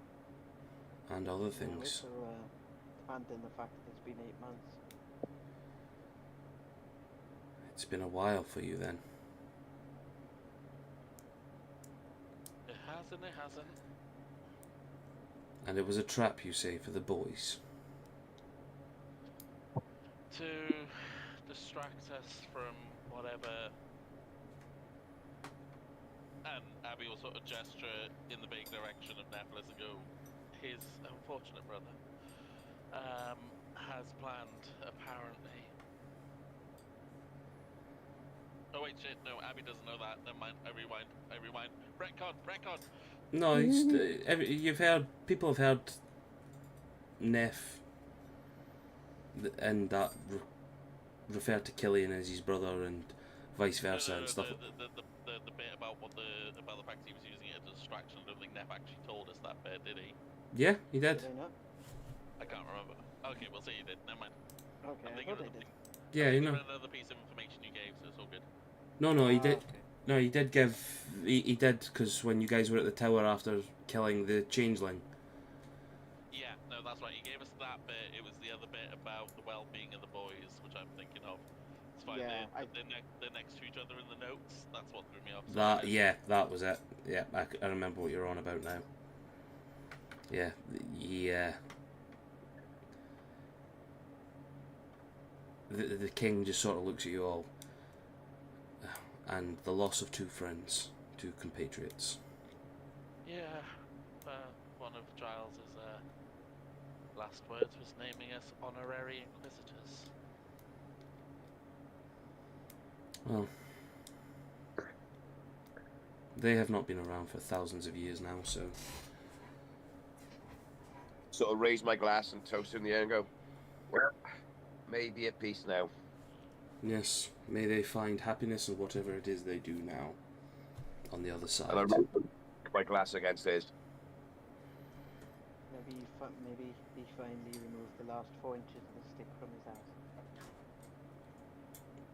And other Yeah, things. we're handling the fact that it's been 8 months. It's been a while for you then. It has and it hasn't. And it was a trap, you say, for the boys. To distract us from whatever. And Abby will sort of gesture in the big direction of Nephilis and go, his unfortunate brother has planned, apparently. Oh wait, shit, no, Abby doesn't know that. Never mind, I rewind. Retcon! No, you've heard, people have heard Neff and that refer to Killian as his brother and vice versa and stuff. The bit about about the fact he was using it as a distraction, I don't think Neff actually told us that bit, did he? Yeah, he did. Did they not? I can't remember. Okay, we'll say you did, never mind. Okay, I'm I thinking thought of they the did. Yeah, you know. Another piece of information you gave, so it's all good. No, he Ah, did. okay. No, he did give. He did, because when you guys were at the tower after killing the changeling. Yeah, no, that's right. He gave us that bit. It was the other bit about the well-being of the boys, which I'm thinking of. It's fine. Yeah, They're next to each other in the notes. That's what threw me off. That, yeah, that was it. Yeah, I remember what you're on about now. Yeah, the king just sort of looks at you all, and the loss of 2 friends, 2 compatriots. Yeah, one of Giles's last words was naming us honorary inquisitors. Well, they have not been around for thousands of years now, so Sort of raise my glass and toast in the air and go, well, maybe at peace now. yes, may they find happiness in whatever it is they do now on the other side. And I rub my glass against his. Maybe he finally removed the last 4 inches of the stick from his ass.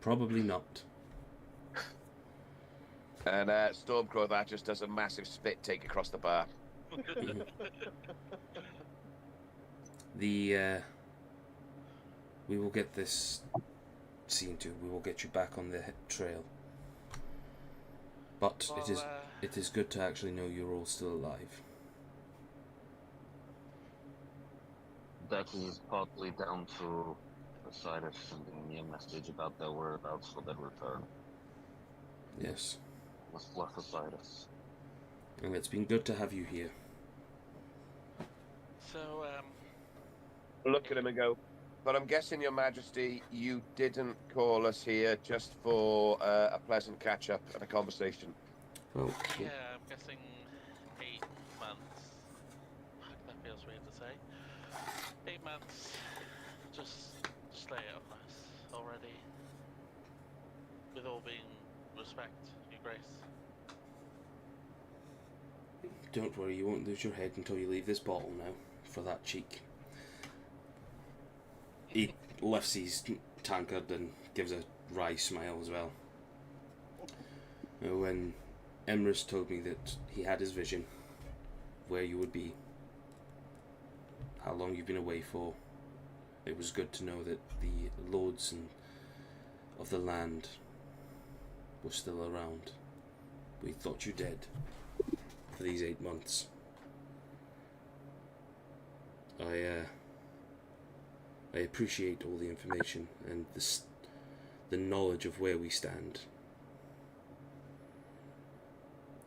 Probably not. And Stormcrow that just does a massive spit take across the bar. The we will get this seen to. We will get you back on the trail. But Well, it is good to actually know you're all still alive. That is partly down to Osiris sending me a message about their whereabouts for their return. Yes, Was left Osiris. and it's been good to have you here. so, Look at him and go, but I'm guessing, Your Majesty, you didn't call us here just for a pleasant catch-up and a conversation. Well, yeah, I'm guessing 8 months. Fuck, that feels weird to say. 8 months. Just lay it on us already. With all being respect, Your Grace. don't worry, you won't lose your head until you leave this bottle now, for that cheek. He lifts his tankard and gives a wry smile as well. When Emrys told me that he had his vision, where you would be, how long you've been away for, it was good to know that the lords of the land were still around. We thought you dead for these 8 months. I appreciate all the information and the knowledge of where we stand.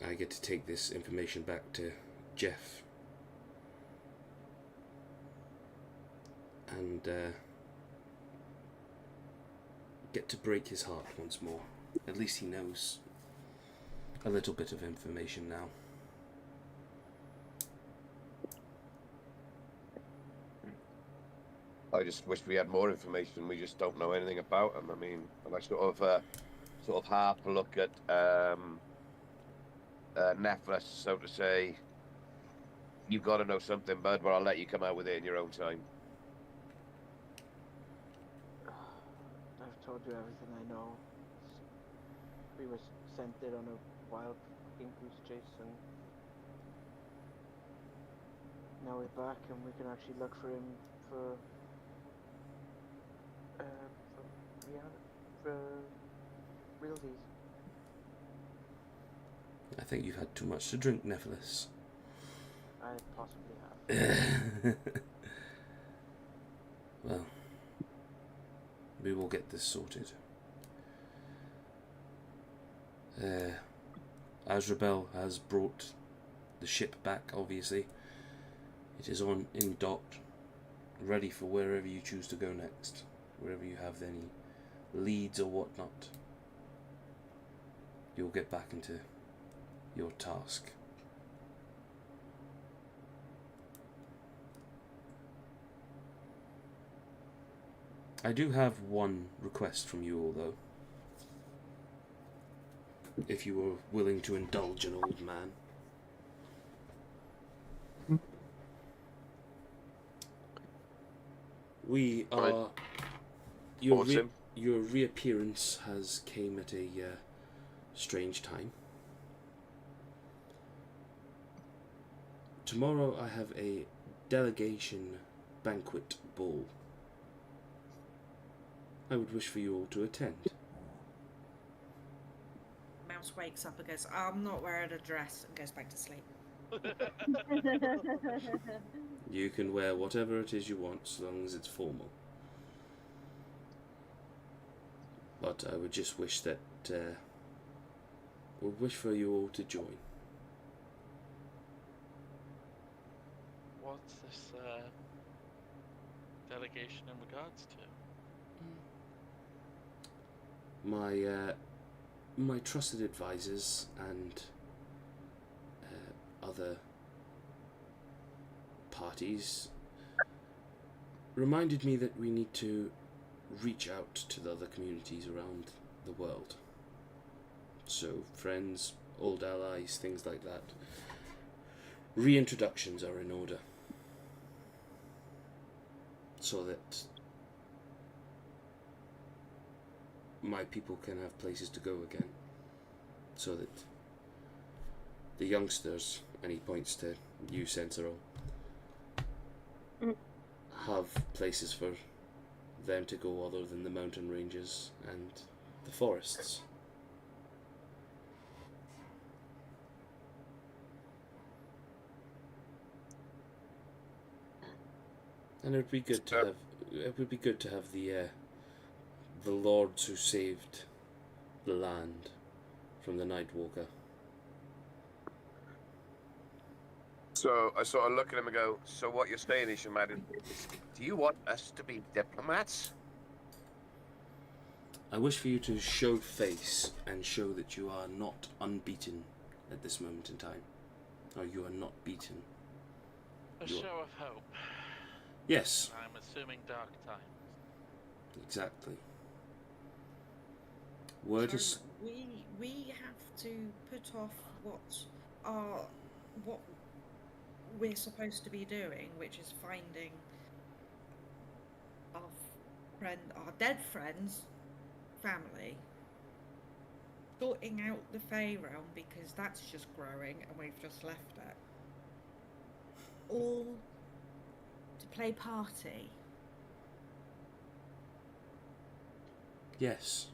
I get to take this information back to Jeff and get to break his heart once more. At least he knows a little bit of information now. I just wish we had more information. We just don't know anything about him. I mean, and I sort of half look at Nephilis, so to say. You've got to know something, bud, but I'll let you come out with it in your own time. I've told you everything I know. We were sent there on a wild fucking goose chase, and now we're back, and we can actually look for him for realties. I think you've had too much to drink, Nephilis. I possibly have. Well, we will get this sorted. Azrabel has brought the ship back, obviously. It is in dock, ready for wherever you choose to go next. Wherever you have any leads or whatnot, you'll get back into your task. I do have one request from you all, though. If you were willing to indulge an old man. We are... Your reappearance has came at a strange time. Tomorrow I have a delegation banquet ball. I would wish for you all to attend. Mouse wakes up and goes, I'm not wearing a dress, and goes back to sleep. You can wear whatever it is you want, so long as it's formal. But I would just wish that, would wish for you all to join. What's this delegation in regards to? My trusted advisors and other parties reminded me that we need to reach out to the other communities around the world. So friends, old allies, things like that. Reintroductions are in order, so that my people can have places to go again, so that the youngsters, and he points to you, Sentinel, have places for them to go other than the mountain ranges and the forests. And it would be good to have. It would be good to have the lords who saved the land from the Nightwalker. So I sort of look at him and go, so what you're saying is, Your Majesty, do you want us to be diplomats? I wish for you to show face and show that you are not unbeaten at this moment in time. Or you are not beaten. A You are- show of hope. Yes, I'm assuming dark times. exactly. Word is... So we have to put off what we're supposed to be doing, which is finding our dead friends, family, sorting out the Fey realm because that's just growing and we've just left it. All to play party. Yes.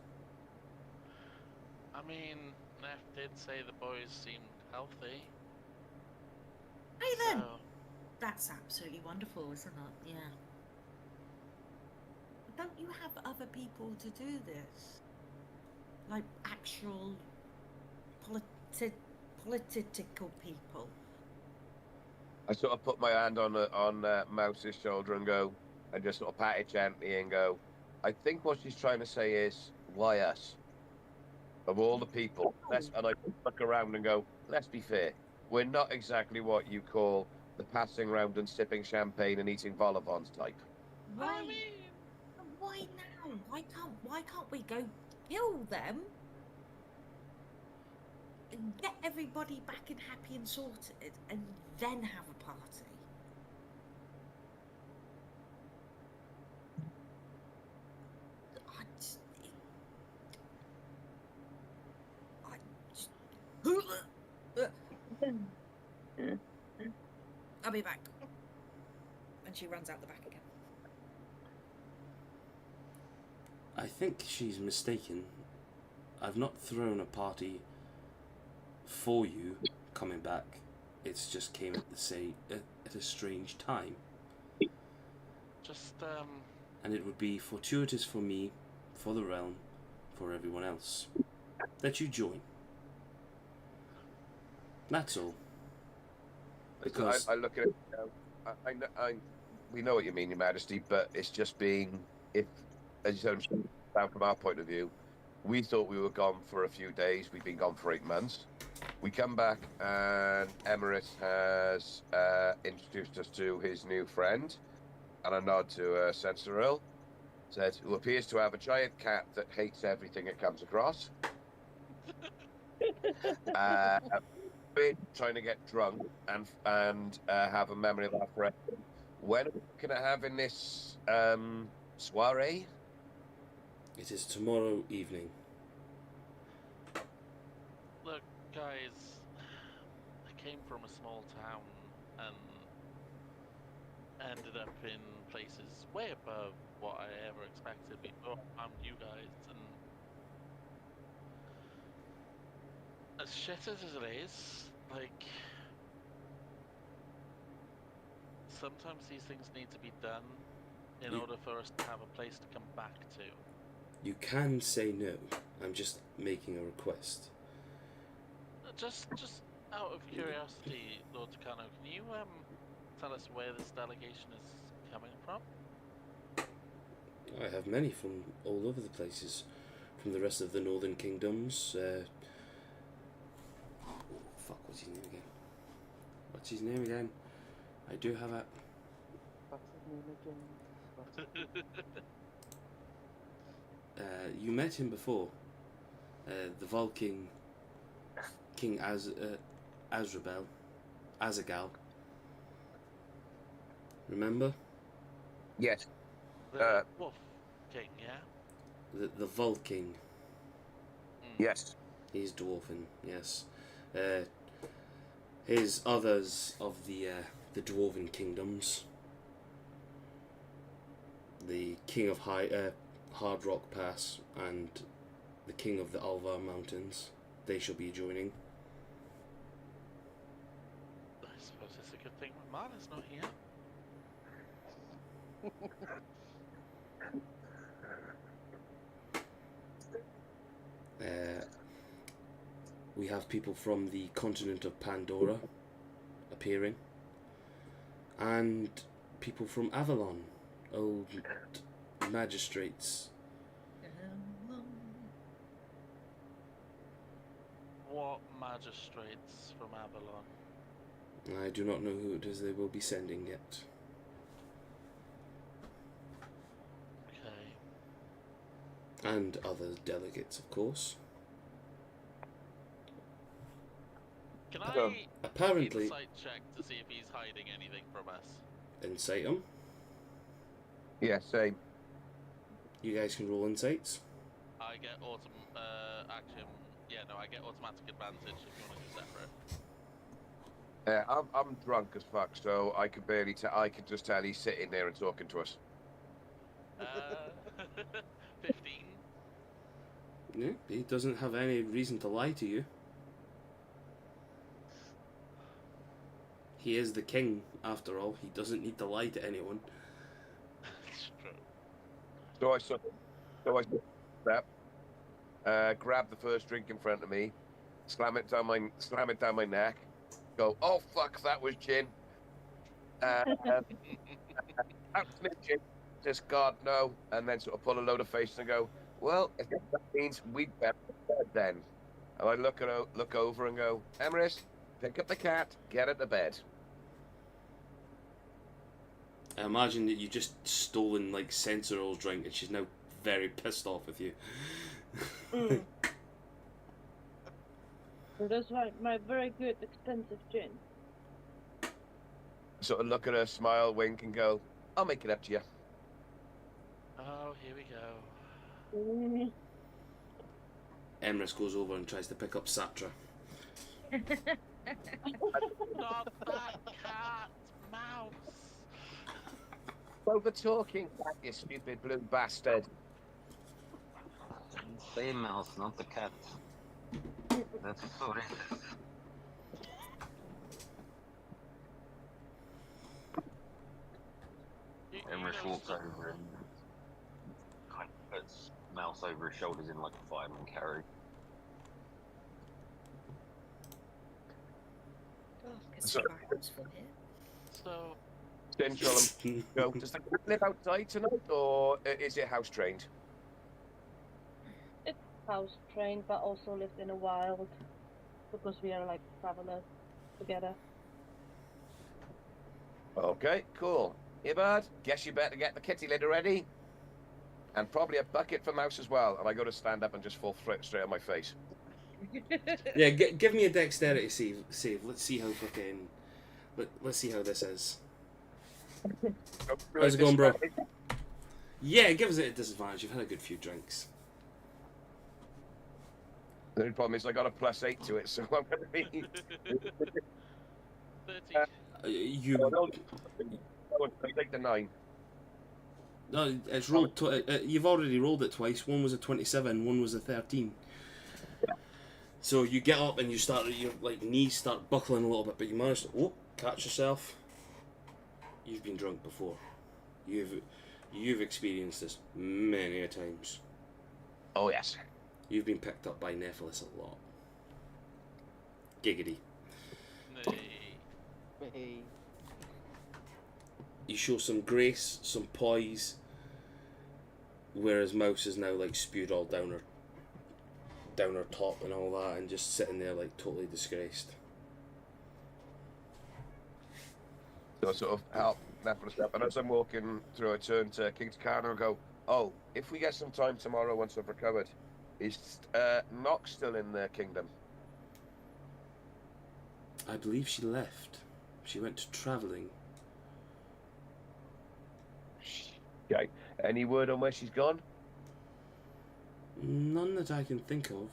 I mean, Neff did say the boys seemed healthy. Hey then! So, That's absolutely wonderful, isn't it? Yeah. Don't you have other people to do this? Like actual political people? I sort of put my hand on Mouse's shoulder and go, and just sort of pat it gently and go, I think what she's trying to say is, why us? Of all the people, and I look around and go, let's be fair, we're not exactly what you call the passing round and sipping champagne and eating vol au vents type. Why? I mean, Why now? Why can't we go kill them? And get everybody back and happy and sorted, and then have a party. I'll be back. And she runs out the back again. I think she's mistaken. I've not thrown a party for you coming back. It's just came at at a strange time. just, And it would be fortuitous for me, for the realm, for everyone else, that you join. That's all. Because I look at it, we know what you mean, Your Majesty, but it's just being, if, as you said, down from our point of view, we thought we were gone for a few days. We've been gone for 8 months. We come back and Emirates has introduced us to his new friend, and a nod to Sensoril, said, who appears to have a giant cat that hates everything it comes across. We're trying to get drunk and have a memory of our friend. When are we looking at having this soiree? it is tomorrow evening. look, guys, I came from a small town and ended up in places way above what I ever expected before I found you guys, and as shit as it is, like, sometimes these things need to be done in You- order for us to have a place to come back to. You can say no. I'm just making a request. Just out of curiosity, Lord Takano, can you tell us where this delegation is coming from? I have many from all over the places, from the rest of the northern kingdoms. Fuck, what's his name again? What's his name again? I do have a... What's his name again? What's his name? You met him before. The Volking King Azrael. Azagal. Remember? Yes. The Wolf King, yeah? The Volking. Mm. Yes. He's dwarven, yes. his others of the Dwarven kingdoms, the King of Hard Rock Pass and the King of the Alvar Mountains, they shall be joining. I suppose it's a good thing Marla's not here. We have people from the continent of Pandora appearing, and people from Avalon, old magistrates. What magistrates from Avalon? I do not know who it is they will be sending yet. Okay. And other delegates, of course. Can So, I Apparently, insight check to see if he's hiding anything from us? insight 'em. Yeah, same. You guys can roll insights. I get action. Yeah, no, I get automatic advantage if you want to do separate. I'm drunk as fuck, so I could barely I could just tell he's sitting there and talking to us. 15. Yeah, he doesn't have any reason to lie to you. He is the king, after all. He doesn't need to lie to anyone. It's true. So I step, grab the first drink in front of me, slam it down my neck, go, oh fuck, that was gin. That was gin. Just God no, and then sort of pull a load of face and go, well, if that means we'd better be bed then. And I look over and go, Emrys, pick up the cat, get it to bed. I imagine that you just stolen like Sensorol's drink and she's now very pissed off with you. Mm. That's my very good expensive gin. Sort of look at her, smile, wink, and go, I'll make it up to you. Oh, here we go. Mm. Emrys goes over and tries to pick up Satra. Not that cat, mouse. Over talking cat, you stupid blue bastard. Say mouse, not the cat. That's so racist. Emrys walks over and kind of puts mouse over his shoulders in like a fireman carry. Oh, it's So- full here. So, Central go, does the cat live outside tonight, or is it house trained? House trained, but also lived in the wild because we are like travelers together. Okay, cool. Ibad, guess you better get the kitty litter ready. And probably a bucket for Mouse as well. And I go to stand up and just fall straight on my face. Yeah, give me a dexterity save. Let's see how fucking... Let's see how this is. How's it going, bro? Yeah, give us a disadvantage. You've had a good few drinks. The only problem is I got a +8 to it, so I'm going to be... 30. You... I take the 9. No, it's rolled. You've already rolled it twice. One was a 27. One was a 13. So you get up and you start. Your like knees start buckling a little bit, but you manage to catch yourself. You've been drunk before. You've experienced this many a times. Oh, yes. You've been picked up by Nephilis a lot. Giggity. Nay. Hey. You show some grace, some poise, whereas Mouse is now like spewed all down her top and all that, and just sitting there like totally disgraced. So I sort of help Nephilis up, and as I'm walking through, I turn to King Takano and go, oh, if we get some time tomorrow once I've recovered, is Nox still in the kingdom? I believe she left. She went travelling. Okay. Any word on where she's gone? None that I can think of.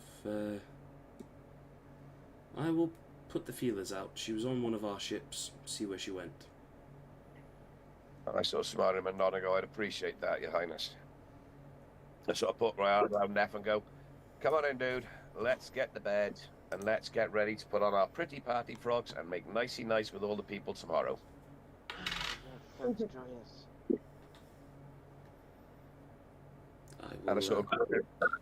I will put the feelers out. She was on one of our ships. See where she went. I sort of smile at him and nod and go, I'd appreciate that, Your Highness. I sort of put my arm around Neff and go, come on in, dude. Let's get to bed and let's get ready to put on our pretty party frocks and make nicey nice with all the people tomorrow. That sounds joyous. And I sort of,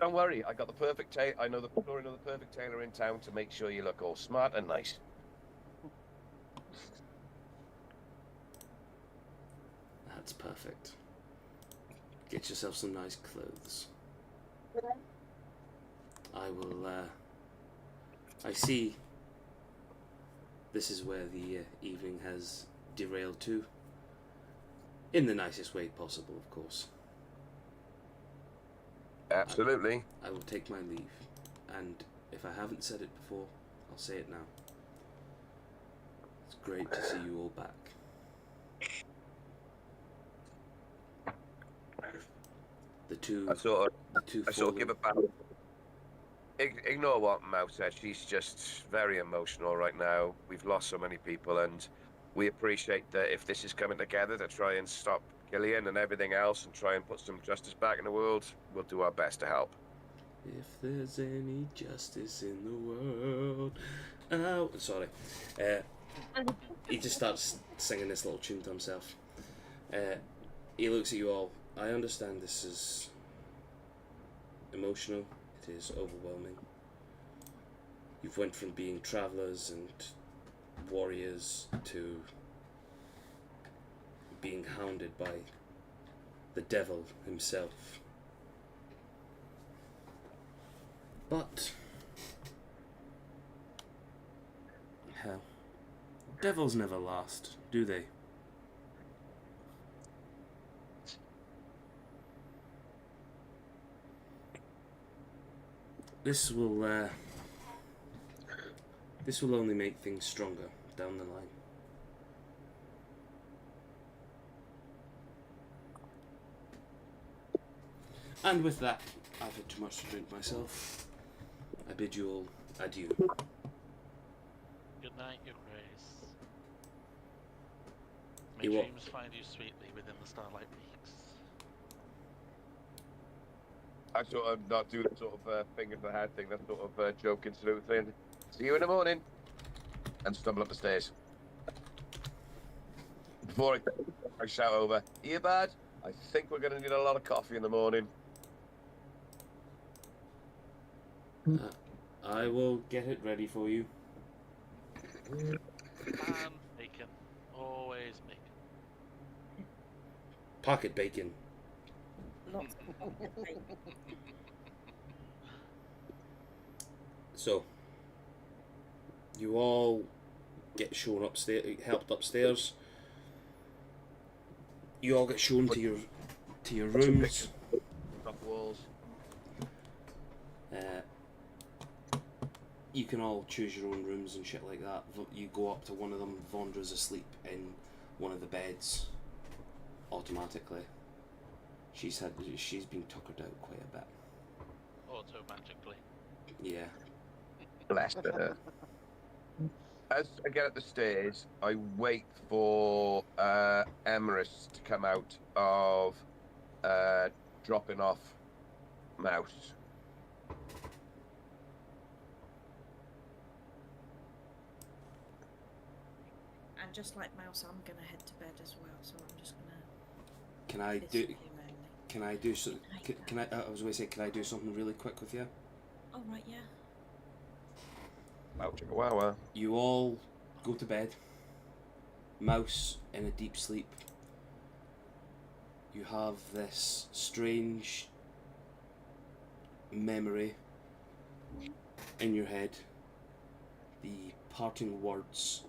don't worry, I got the perfect tailor. I know the story of the perfect tailor in town to make sure you look all smart and nice. That's perfect. Get yourself some nice clothes. I will, I see this is where the evening has derailed to. In the nicest way possible, of course. Absolutely. I will take my leave, and if I haven't said it before, I'll say it now. It's great to see you all back. The two I sort of give it back. Ignore what Mao said. She's just very emotional right now. We've lost so many people, and we appreciate that if this is coming together to try and stop Killian and everything else and try and put some justice back in the world, we'll do our best to help. If there's any justice in the world. Oh, sorry. He just starts singing this little tune to himself. He looks at you all. I understand this is emotional. It is overwhelming. You've went from being travellers and warriors to being hounded by the devil himself. But hell, devils never last, do they? This will only make things stronger down the line. And with that, I've had too much to drink myself. I bid you all adieu. Good night, Your Grace. May You what? dreams find you sweetly within the starlight peaks. I sort of not do the sort of finger to the head thing, that sort of joking salute thing. See you in the morning. And stumble up the stairs. Before I shout over, you bad? I think we're going to need a lot of coffee in the morning. I will get it ready for you. And bacon. Always bacon. Pocket bacon. Lots of So, you all get shown upstairs, helped upstairs. You all get shown to your rooms. Off walls. You can all choose your own rooms and shit like that. You go up to one of them. Vondra's asleep in one of the beds automatically. She's been tuckered out quite a bit. Auto-magically. Yeah. Bless her. As I get up the stairs, I wait for Emerus to come out of dropping off Mouse. And just like Mouse, I'm gonna head to bed as well. So I'm just gonna. Can I do? disappear early. Can I do so? Can I? I was going to say, can I do something really quick with you? Oh right, yeah. Wow. You all go to bed. Mouse in a deep sleep. You have this strange memory in your head. The parting words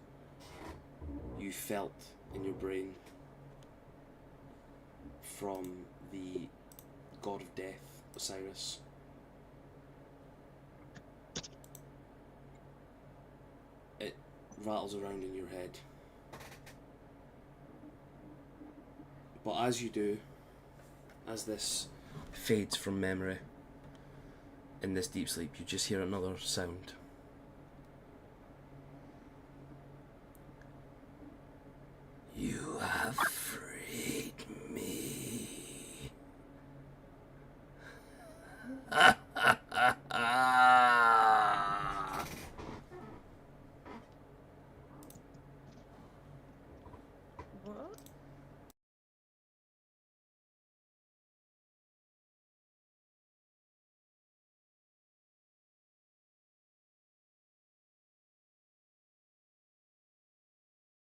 you felt in your brain from the god of death, Osiris. It rattles around in your head. But as you do, as this fades from memory, in this deep sleep, you just hear another sound.